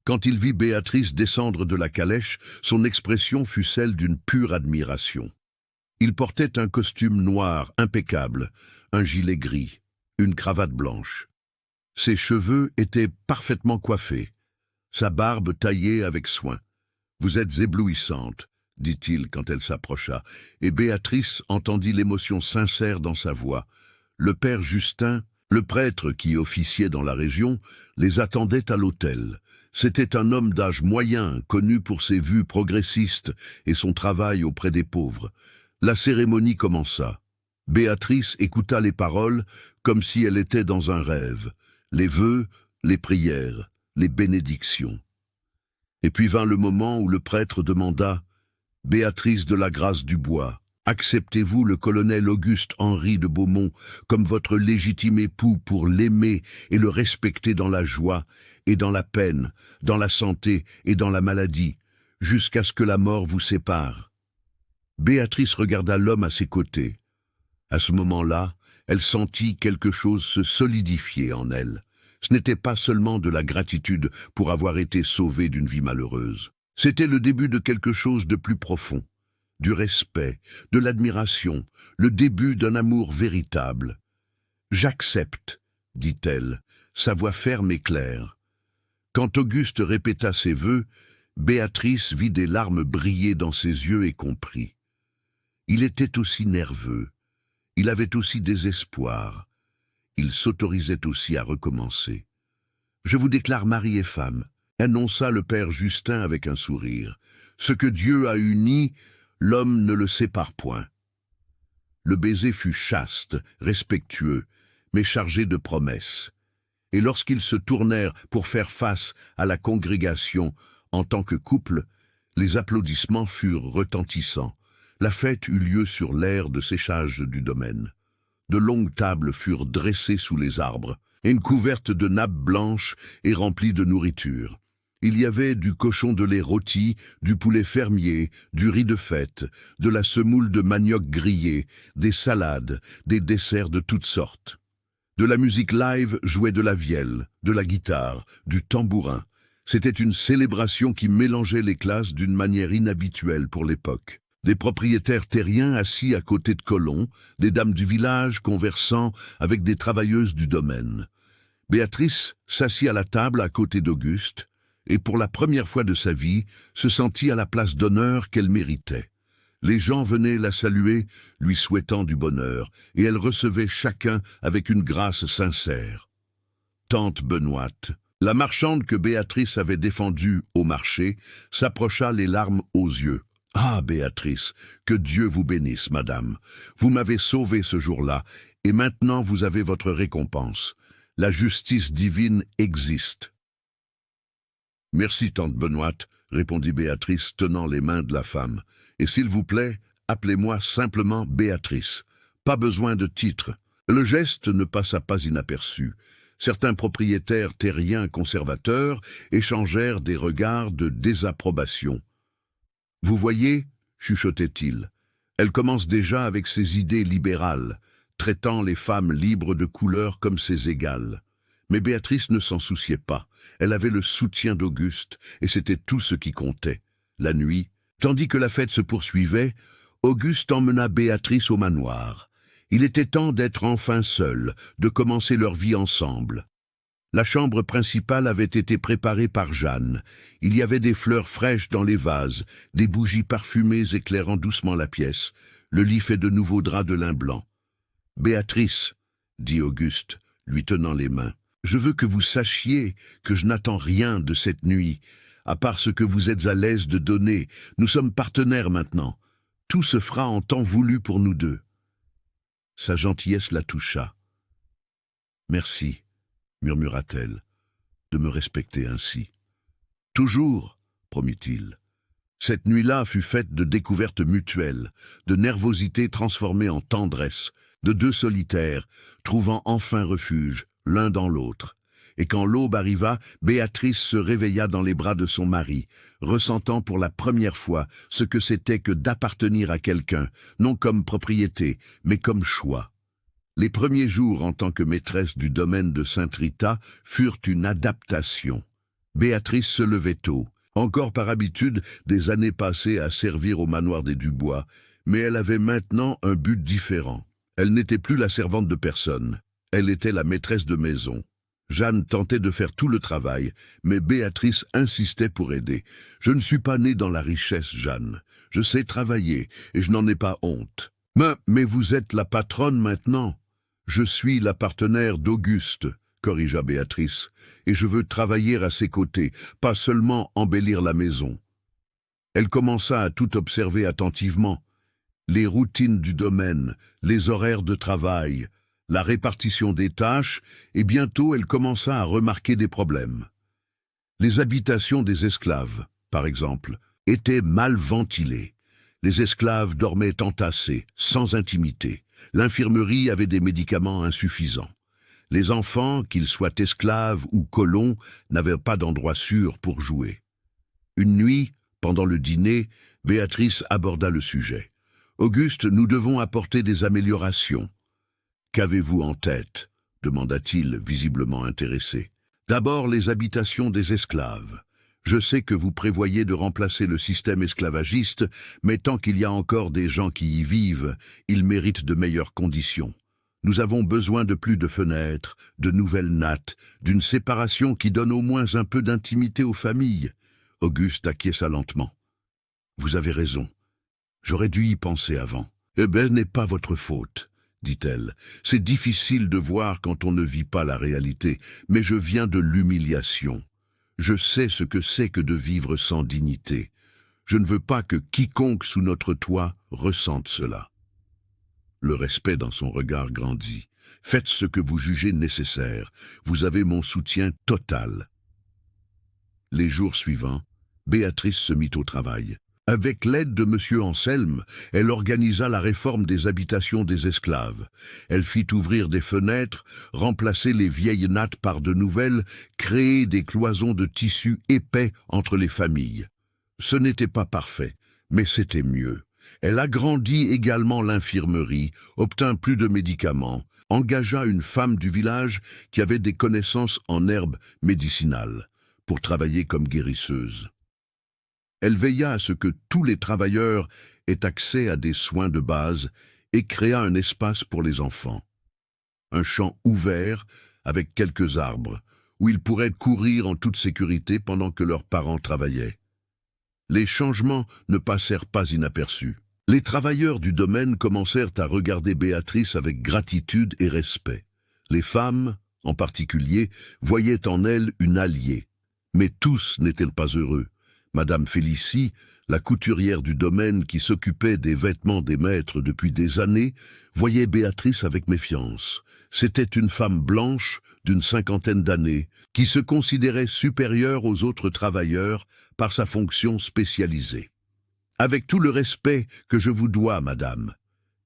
Quand il vit Béatrice descendre de la calèche, son expression fut celle d'une pure admiration. Il portait un costume noir impeccable, un gilet gris, une cravate blanche. Ses cheveux étaient parfaitement coiffés, sa barbe taillée avec soin. « Vous êtes éblouissante », dit-il quand elle s'approcha, et Béatrice entendit l'émotion sincère dans sa voix. Le père Justin, le prêtre qui officiait dans la région, les attendait à l'autel. C'était un homme d'âge moyen, connu pour ses vues progressistes et son travail auprès des pauvres. La cérémonie commença. Béatrice écouta les paroles comme si elle était dans un rêve. Les vœux, les prières, les bénédictions. Et puis vint le moment où le prêtre demanda « Béatrice de la Grâce du Bois, acceptez-vous le colonel Auguste-Henri de Beaumont comme votre légitime époux pour l'aimer et le respecter dans la joie et dans la peine, dans la santé et dans la maladie, jusqu'à ce que la mort vous sépare ?» Béatrice regarda l'homme à ses côtés. À ce moment-là, elle sentit quelque chose se solidifier en elle. Ce n'était pas seulement de la gratitude pour avoir été sauvée d'une vie malheureuse. C'était le début de quelque chose de plus profond, du respect, de l'admiration, le début d'un amour véritable. « J'accepte », dit-elle, sa voix ferme et claire. Quand Auguste répéta ses vœux, Béatrice vit des larmes briller dans ses yeux et comprit. Il était aussi nerveux. Il avait aussi des espoirs. Il s'autorisait aussi à recommencer. « Je vous déclare mari et femme », annonça le père Justin avec un sourire. « Ce que Dieu a uni, l'homme ne le sépare point. » Le baiser fut chaste, respectueux, mais chargé de promesses. Et lorsqu'ils se tournèrent pour faire face à la congrégation en tant que couple, les applaudissements furent retentissants. La fête eut lieu sur l'aire de séchage du domaine. De longues tables furent dressées sous les arbres, et une couverte de nappes blanches et remplie de nourriture. Il y avait du cochon de lait rôti, du poulet fermier, du riz de fête, de la semoule de manioc grillé, des salades, des desserts de toutes sortes. De la musique live jouait de la vielle, de la guitare, du tambourin. C'était une célébration qui mélangeait les classes d'une manière inhabituelle pour l'époque. Des propriétaires terriens assis à côté de colons, des dames du village conversant avec des travailleuses du domaine. Béatrice s'assit à la table à côté d'Auguste, et pour la première fois de sa vie, se sentit à la place d'honneur qu'elle méritait. Les gens venaient la saluer, lui souhaitant du bonheur, et elle recevait chacun avec une grâce sincère. Tante Benoîte, la marchande que Béatrice avait défendue au marché, s'approcha les larmes aux yeux. « Ah, Béatrice, que Dieu vous bénisse, madame. Vous m'avez sauvée ce jour-là, et maintenant vous avez votre récompense. La justice divine existe. » « Merci, tante Benoîte, » répondit Béatrice, tenant les mains de la femme. « Et s'il vous plaît, appelez-moi simplement Béatrice. Pas besoin de titre. » Le geste ne passa pas inaperçu. Certains propriétaires terriens conservateurs échangèrent des regards de désapprobation. « Vous voyez, » chuchotait-il, « elle commence déjà avec ses idées libérales, traitant les femmes libres de couleur comme ses égales. » Mais Béatrice ne s'en souciait pas. Elle avait le soutien d'Auguste, et c'était tout ce qui comptait. La nuit, tandis que la fête se poursuivait, Auguste emmena Béatrice au manoir. Il était temps d'être enfin seuls, de commencer leur vie ensemble. La chambre principale avait été préparée par Jeanne. Il y avait des fleurs fraîches dans les vases, des bougies parfumées éclairant doucement la pièce, le lit fait de nouveaux draps de lin blanc. « Béatrice, » dit Auguste, lui tenant les mains, « je veux que vous sachiez que je n'attends rien de cette nuit, à part ce que vous êtes à l'aise de donner. Nous sommes partenaires maintenant. Tout se fera en temps voulu pour nous deux. » Sa gentillesse la toucha. « Merci, » murmura-t-elle, « de me respecter ainsi. »« Toujours, » promit-il. Cette nuit-là fut faite de découvertes mutuelles, de nervosité transformée en tendresse, de deux solitaires, trouvant enfin refuge, l'un dans l'autre. Et quand l'aube arriva, Béatrice se réveilla dans les bras de son mari, ressentant pour la première fois ce que c'était que d'appartenir à quelqu'un, non comme propriété, mais comme choix. Les premiers jours en tant que maîtresse du domaine de Sainte-Rita furent une adaptation. Béatrice se levait tôt, encore par habitude des années passées à servir au manoir des Dubois, mais elle avait maintenant un but différent. Elle n'était plus la servante de personne, elle était la maîtresse de maison. Jeanne tentait de faire tout le travail, mais Béatrice insistait pour aider. « Je ne suis pas née dans la richesse, Jeanne. Je sais travailler, et je n'en ai pas honte. »« Mais vous êtes la patronne maintenant. »« Je suis la partenaire d'Auguste, » corrigea Béatrice, « et je veux travailler à ses côtés, pas seulement embellir la maison. » Elle commença à tout observer attentivement. Les routines du domaine, les horaires de travail, la répartition des tâches, et bientôt elle commença à remarquer des problèmes. Les habitations des esclaves, par exemple, étaient mal ventilées. Les esclaves dormaient entassés, sans intimité. L'infirmerie avait des médicaments insuffisants. Les enfants, qu'ils soient esclaves ou colons, n'avaient pas d'endroit sûr pour jouer. Une nuit, pendant le dîner, Béatrice aborda le sujet. « Auguste, nous devons apporter des améliorations. » « Qu'avez-vous en tête ?» demanda-t-il, visiblement intéressé. « D'abord, les habitations des esclaves. Je sais que vous prévoyez de remplacer le système esclavagiste, mais tant qu'il y a encore des gens qui y vivent, ils méritent de meilleures conditions. Nous avons besoin de plus de fenêtres, de nouvelles nattes, d'une séparation qui donne au moins un peu d'intimité aux familles. » Auguste acquiesça lentement. « Vous avez raison. J'aurais dû y penser avant. »« Eh bien, n'est pas votre faute. » dit-elle. « C'est difficile de voir quand on ne vit pas la réalité, mais je viens de l'humiliation. Je sais ce que c'est que de vivre sans dignité. Je ne veux pas que quiconque sous notre toit ressente cela. » Le respect dans son regard grandit. « Faites ce que vous jugez nécessaire. Vous avez mon soutien total. » Les jours suivants, Béatrice se mit au travail. Avec l'aide de M. Anselme, elle organisa la réforme des habitations des esclaves. Elle fit ouvrir des fenêtres, remplacer les vieilles nattes par de nouvelles, créer des cloisons de tissu épais entre les familles. Ce n'était pas parfait, mais c'était mieux. Elle agrandit également l'infirmerie, obtint plus de médicaments, engagea une femme du village qui avait des connaissances en herbes médicinales, pour travailler comme guérisseuse. Elle veilla à ce que tous les travailleurs aient accès à des soins de base et créa un espace pour les enfants. Un champ ouvert avec quelques arbres, où ils pourraient courir en toute sécurité pendant que leurs parents travaillaient. Les changements ne passèrent pas inaperçus. Les travailleurs du domaine commencèrent à regarder Béatrice avec gratitude et respect. Les femmes, en particulier, voyaient en elle une alliée. Mais tous n'étaient pas heureux. Madame Félicie, la couturière du domaine qui s'occupait des vêtements des maîtres depuis des années, voyait Béatrice avec méfiance. C'était une femme blanche d'une 50aine d'années qui se considérait supérieure aux autres travailleurs par sa fonction spécialisée. « Avec tout le respect que je vous dois, madame »,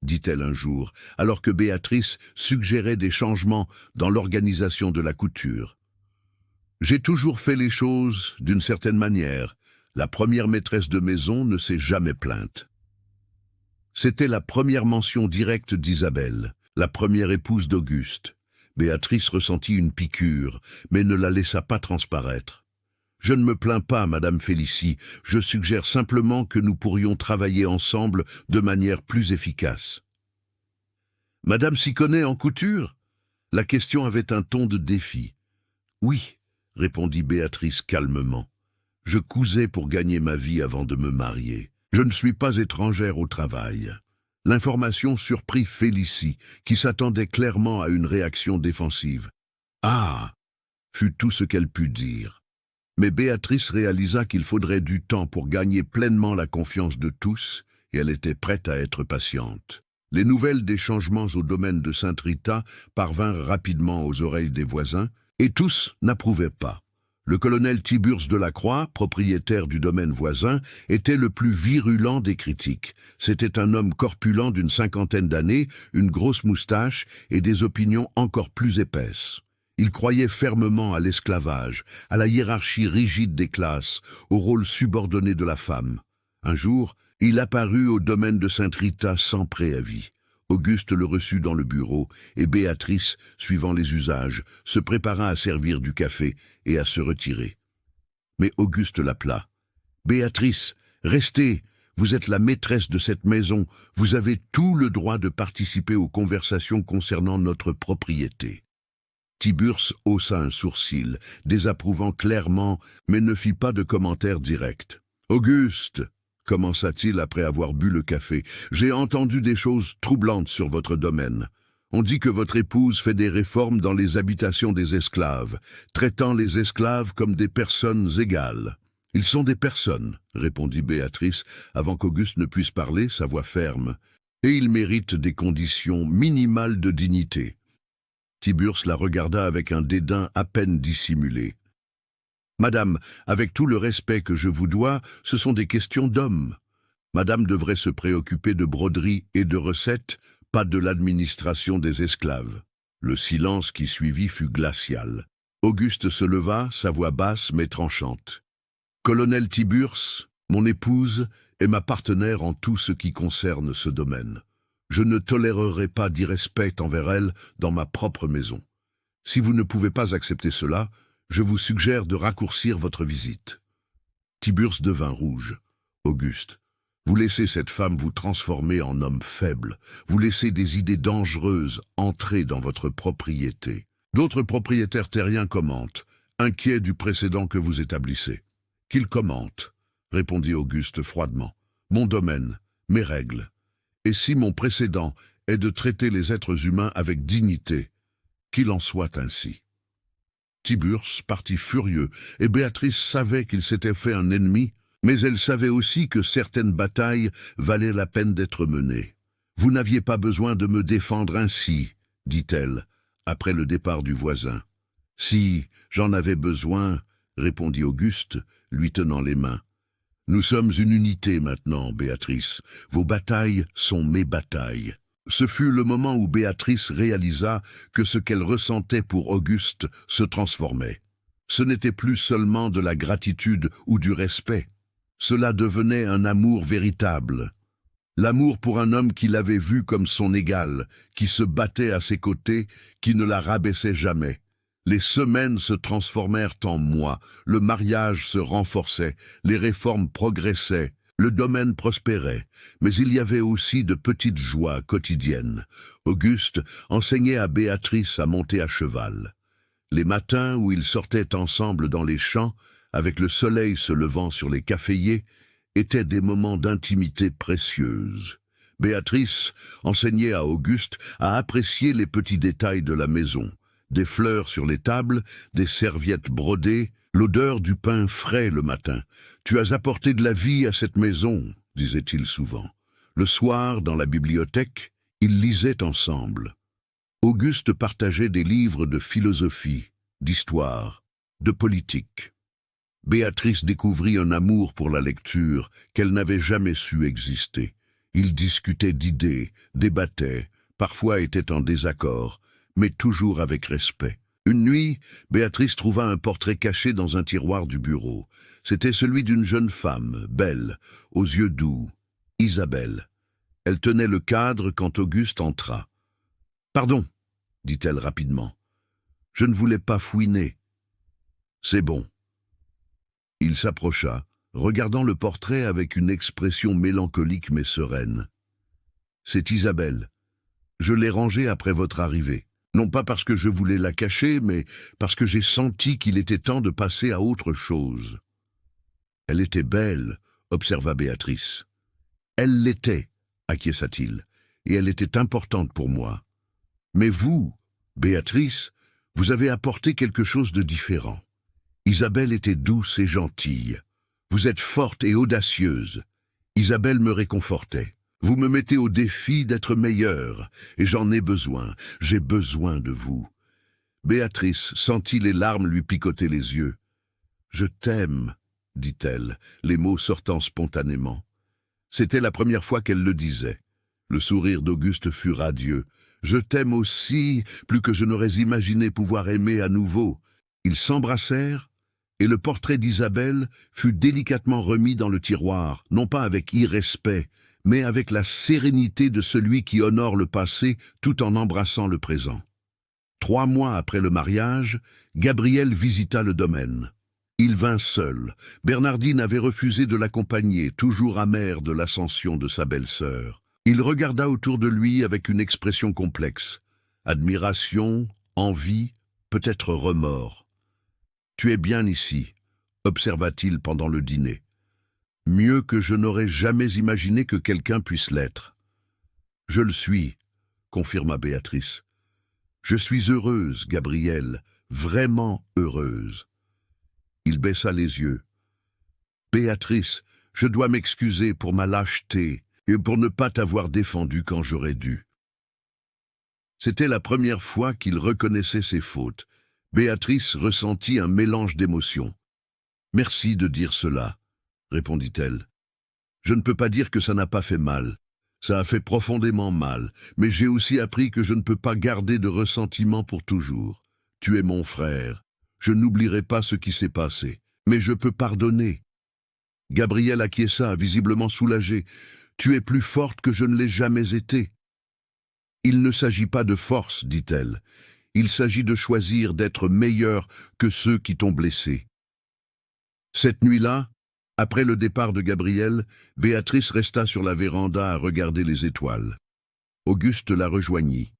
dit-elle un jour, alors que Béatrice suggérait des changements dans l'organisation de la couture. « J'ai toujours fait les choses d'une certaine manière. La première maîtresse de maison ne s'est jamais plainte. » C'était la première mention directe d'Isabelle, la première épouse d'Auguste. Béatrice ressentit une piqûre, mais ne la laissa pas transparaître. « Je ne me plains pas, Madame Félicie, je suggère simplement que nous pourrions travailler ensemble de manière plus efficace. » « Madame s'y connaît en couture ?» La question avait un ton de défi. « Oui, » répondit Béatrice calmement. « Je cousais pour gagner ma vie avant de me marier. Je ne suis pas étrangère au travail. » L'information surprit Félicie, qui s'attendait clairement à une réaction défensive. « Ah !» fut tout ce qu'elle put dire. Mais Béatrice réalisa qu'il faudrait du temps pour gagner pleinement la confiance de tous, et elle était prête à être patiente. Les nouvelles des changements au domaine de Sainte-Rita parvinrent rapidement aux oreilles des voisins, et tous n'approuvaient pas. Le colonel Tiburce de la Croix, propriétaire du domaine voisin, était le plus virulent des critiques. C'était un homme corpulent d'une 50aine d'années, une grosse moustache et des opinions encore plus épaisses. Il croyait fermement à l'esclavage, à la hiérarchie rigide des classes, au rôle subordonné de la femme. Un jour, il apparut au domaine de Sainte-Rita sans préavis. Auguste le reçut dans le bureau, et Béatrice, suivant les usages, se prépara à servir du café et à se retirer. Mais Auguste l'appela. « Béatrice, restez, vous êtes la maîtresse de cette maison, vous avez tout le droit de participer aux conversations concernant notre propriété. » Tiburce haussa un sourcil, désapprouvant clairement, mais ne fit pas de commentaire direct. « Auguste !» commença-t-il après avoir bu le café, « j'ai entendu des choses troublantes sur votre domaine. On dit que votre épouse fait des réformes dans les habitations des esclaves, traitant les esclaves comme des personnes égales. »« Ils sont des personnes, » répondit Béatrice, avant qu'Auguste ne puisse parler, sa voix ferme, « et ils méritent des conditions minimales de dignité. » Tiburce la regarda avec un dédain à peine dissimulé. « Madame, avec tout le respect que je vous dois, ce sont des questions d'hommes. Madame devrait se préoccuper de broderie et de recettes, pas de l'administration des esclaves. » Le silence qui suivit fut glacial. Auguste se leva, sa voix basse mais tranchante. « Colonel Tiburce, mon épouse, est ma partenaire en tout ce qui concerne ce domaine. Je ne tolérerai pas d'irrespect envers elle dans ma propre maison. Si vous ne pouvez pas accepter cela, je vous suggère de raccourcir votre visite. » Tiburce devint rouge. « Auguste, vous laissez cette femme vous transformer en homme faible. Vous laissez des idées dangereuses entrer dans votre propriété. D'autres propriétaires terriens commentent, inquiets du précédent que vous établissez. »« Qu'ils commentent, » répondit Auguste froidement. « Mon domaine, mes règles. Et si mon précédent est de traiter les êtres humains avec dignité, qu'il en soit ainsi. » Tiburce partit furieux, et Béatrice savait qu'il s'était fait un ennemi, mais elle savait aussi que certaines batailles valaient la peine d'être menées. « Vous n'aviez pas besoin de me défendre ainsi, » dit-elle, après le départ du voisin. « Si, j'en avais besoin, » répondit Auguste, lui tenant les mains. « Nous sommes une unité maintenant, Béatrice. Vos batailles sont mes batailles. » Ce fut le moment où Béatrice réalisa que ce qu'elle ressentait pour Auguste se transformait. Ce n'était plus seulement de la gratitude ou du respect. Cela devenait un amour véritable. L'amour pour un homme qui l'avait vue comme son égal, qui se battait à ses côtés, qui ne la rabaissait jamais. Les semaines se transformèrent en mois, le mariage se renforçait, les réformes progressaient, le domaine prospérait, mais il y avait aussi de petites joies quotidiennes. Auguste enseignait à Béatrice à monter à cheval. Les matins où ils sortaient ensemble dans les champs, avec le soleil se levant sur les caféiers, étaient des moments d'intimité précieuse. Béatrice enseignait à Auguste à apprécier les petits détails de la maison. Des fleurs sur les tables, des serviettes brodées, l'odeur du pain frais le matin. « Tu as apporté de la vie à cette maison », disait-il souvent. Le soir, dans la bibliothèque, ils lisaient ensemble. Auguste partageait des livres de philosophie, d'histoire, de politique. Béatrice découvrit un amour pour la lecture qu'elle n'avait jamais su exister. Ils discutaient d'idées, débattaient, parfois étaient en désaccord, mais toujours avec respect. Une nuit, Béatrice trouva un portrait caché dans un tiroir du bureau. C'était celui d'une jeune femme, belle, aux yeux doux, Isabelle. Elle tenait le cadre quand Auguste entra. « Pardon, » dit-elle rapidement. « Je ne voulais pas fouiner. »« C'est bon. » Il s'approcha, regardant le portrait avec une expression mélancolique mais sereine. « C'est Isabelle. Je l'ai rangée après votre arrivée. Non pas parce que je voulais la cacher, mais parce que j'ai senti qu'il était temps de passer à autre chose. » « Elle était belle, » observa Béatrice. « Elle l'était, » acquiesça-t-il, « et elle était importante pour moi. Mais vous, Béatrice, vous avez apporté quelque chose de différent. Isabelle était douce et gentille. Vous êtes forte et audacieuse. Isabelle me réconfortait. Vous me mettez au défi d'être meilleure, et j'en ai besoin. J'ai besoin de vous. » Béatrice sentit les larmes lui picoter les yeux. « Je t'aime, » dit-elle, les mots sortant spontanément. C'était la première fois qu'elle le disait. Le sourire d'Auguste fut radieux. « Je t'aime aussi, plus que je n'aurais imaginé pouvoir aimer à nouveau. » Ils s'embrassèrent, et le portrait d'Isabelle fut délicatement remis dans le tiroir, non pas avec irrespect, mais avec la sérénité de celui qui honore le passé tout en embrassant le présent. 3 mois après le mariage, Gabriel visita le domaine. Il vint seul. Bernardine avait refusé de l'accompagner, toujours amère de l'ascension de sa belle-sœur. Il regarda autour de lui avec une expression complexe. Admiration, envie, peut-être remords. « Tu es bien ici », observa-t-il pendant le dîner. « Mieux que je n'aurais jamais imaginé que quelqu'un puisse l'être. »« Je le suis », confirma Béatrice. « Je suis heureuse, Gabriel, vraiment heureuse. » Il baissa les yeux. « Béatrice, je dois m'excuser pour ma lâcheté et pour ne pas t'avoir défendue quand j'aurais dû. » C'était la première fois qu'il reconnaissait ses fautes. Béatrice ressentit un mélange d'émotions. « Merci de dire cela, » répondit-elle. « Je ne peux pas dire que ça n'a pas fait mal. Ça a fait profondément mal, mais j'ai aussi appris que je ne peux pas garder de ressentiment pour toujours. Tu es mon frère. Je n'oublierai pas ce qui s'est passé, mais je peux pardonner. » Gabriel acquiesça, visiblement soulagé. « Tu es plus forte que je ne l'ai jamais été. »« Il ne s'agit pas de force, dit-elle. Il s'agit de choisir d'être meilleur que ceux qui t'ont blessé. » Cette nuit-là, après le départ de Gabriel, Béatrice resta sur la véranda à regarder les étoiles. Auguste la rejoignit,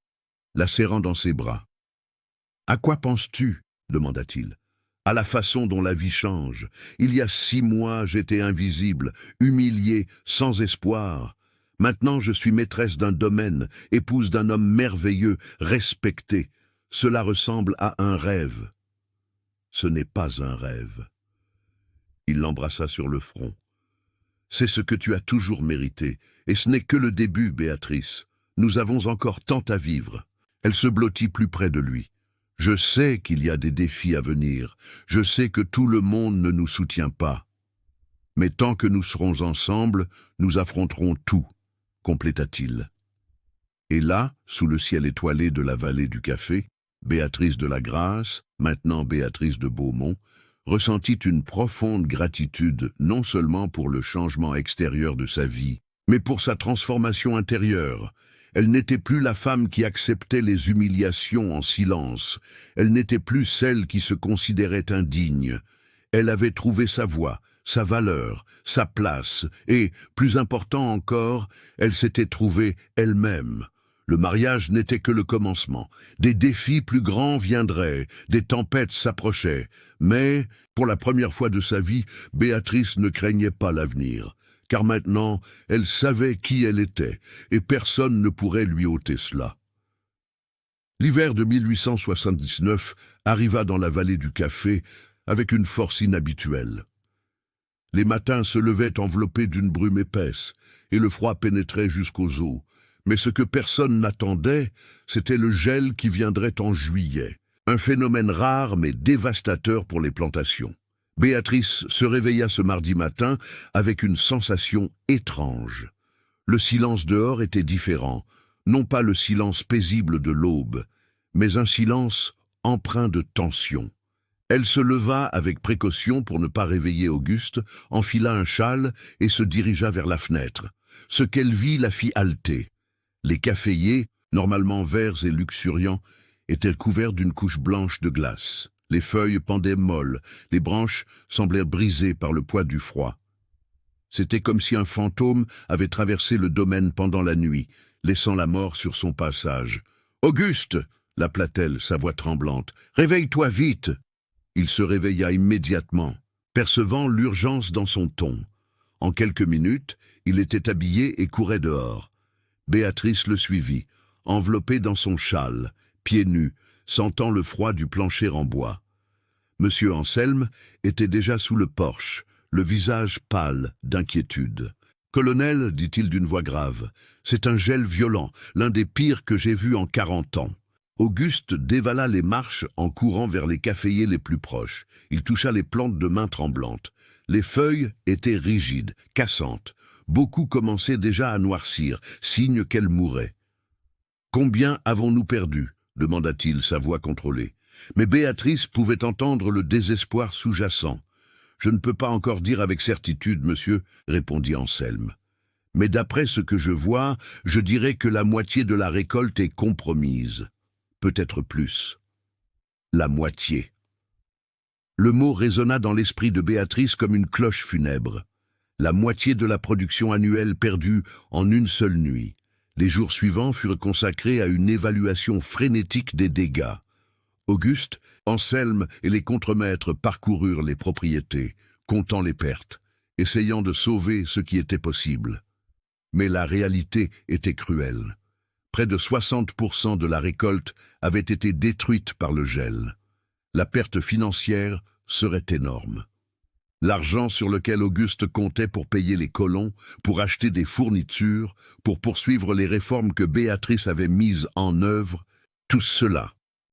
la serrant dans ses bras. « À quoi penses-tu » demanda-t-il. « À la façon dont la vie change. Il y a 6 mois, j'étais invisible, humiliée, sans espoir. Maintenant, je suis maîtresse d'un domaine, épouse d'un homme merveilleux, respecté. Cela ressemble à un rêve. » « Ce n'est pas un rêve. » Il l'embrassa sur le front. « C'est ce que tu as toujours mérité, et ce n'est que le début, Béatrice. Nous avons encore tant à vivre. » Elle se blottit plus près de lui. « Je sais qu'il y a des défis à venir. Je sais que tout le monde ne nous soutient pas. Mais tant que nous serons ensemble, nous affronterons tout, » compléta-t-il. Et là, sous le ciel étoilé de la vallée du Café, Béatrice de la Grâce, maintenant Béatrice de Beaumont, ressentit une profonde gratitude non seulement pour le changement extérieur de sa vie, mais pour sa transformation intérieure. Elle n'était plus la femme qui acceptait les humiliations en silence. Elle n'était plus celle qui se considérait indigne. Elle avait trouvé sa voie, sa valeur, sa place, et, plus important encore, elle s'était trouvée elle-même. Le mariage n'était que le commencement. Des défis plus grands viendraient, des tempêtes s'approchaient. Mais, pour la première fois de sa vie, Béatrice ne craignait pas l'avenir. car maintenant elle savait qui elle était, et personne ne pourrait lui ôter cela. L'hiver de 1879 arriva dans la vallée du café avec une force inhabituelle. Les matins se levaient enveloppés d'une brume épaisse, et le froid pénétrait jusqu'aux os. Mais ce que personne n'attendait, c'était le gel qui viendrait en juillet. Un phénomène rare mais dévastateur pour les plantations. Béatrice se réveilla ce mardi matin avec une sensation étrange. Le silence dehors était différent, non pas le silence paisible de l'aube, mais un silence empreint de tension. Elle se leva avec précaution pour ne pas réveiller Auguste, enfila un châle et se dirigea vers la fenêtre. Ce qu'elle vit la fit halter. Les caféiers, normalement verts et luxuriants, étaient couverts d'une couche blanche de glace. Les feuilles pendaient molles, les branches semblèrent brisées par le poids du froid. C'était comme si un fantôme avait traversé le domaine pendant la nuit, laissant la mort sur son passage. « Auguste !» l'appela-t-elle, sa voix tremblante. « Réveille-toi vite !» Il se réveilla immédiatement, percevant l'urgence dans son ton. En quelques minutes, il était habillé et courait dehors. Béatrice le suivit, enveloppée dans son châle, pieds nus, sentant le froid du plancher en bois. Monsieur Anselme était déjà sous le porche, le visage pâle d'inquiétude. « Colonel, dit-il d'une voix grave, c'est un gel violent, l'un des pires que j'ai vus en 40 ans. » Auguste dévala les marches en courant vers les caféiers les plus proches. Il toucha les plantes de main tremblantes. Les feuilles étaient rigides, cassantes. Beaucoup commençaient déjà à noircir, signe qu'elles mouraient. « Combien avons-nous perdu ?» demanda-t-il, sa voix contrôlée. Mais Béatrice pouvait entendre le désespoir sous-jacent. « Je ne peux pas encore dire avec certitude, monsieur, » répondit Anselme. « Mais d'après ce que je vois, je dirais que la moitié de la récolte est compromise. Peut-être plus. La moitié. » Le mot résonna dans l'esprit de Béatrice comme une cloche funèbre. La moitié de la production annuelle perdue en une seule nuit. Les jours suivants furent consacrés à une évaluation frénétique des dégâts. Auguste, Anselme et les contremaîtres parcoururent les propriétés, comptant les pertes, essayant de sauver ce qui était possible. Mais la réalité était cruelle. Près de 60% de la récolte avait été détruite par le gel. La perte financière serait énorme. L'argent sur lequel Auguste comptait pour payer les colons, pour acheter des fournitures, pour poursuivre les réformes que Béatrice avait mises en œuvre, tout cela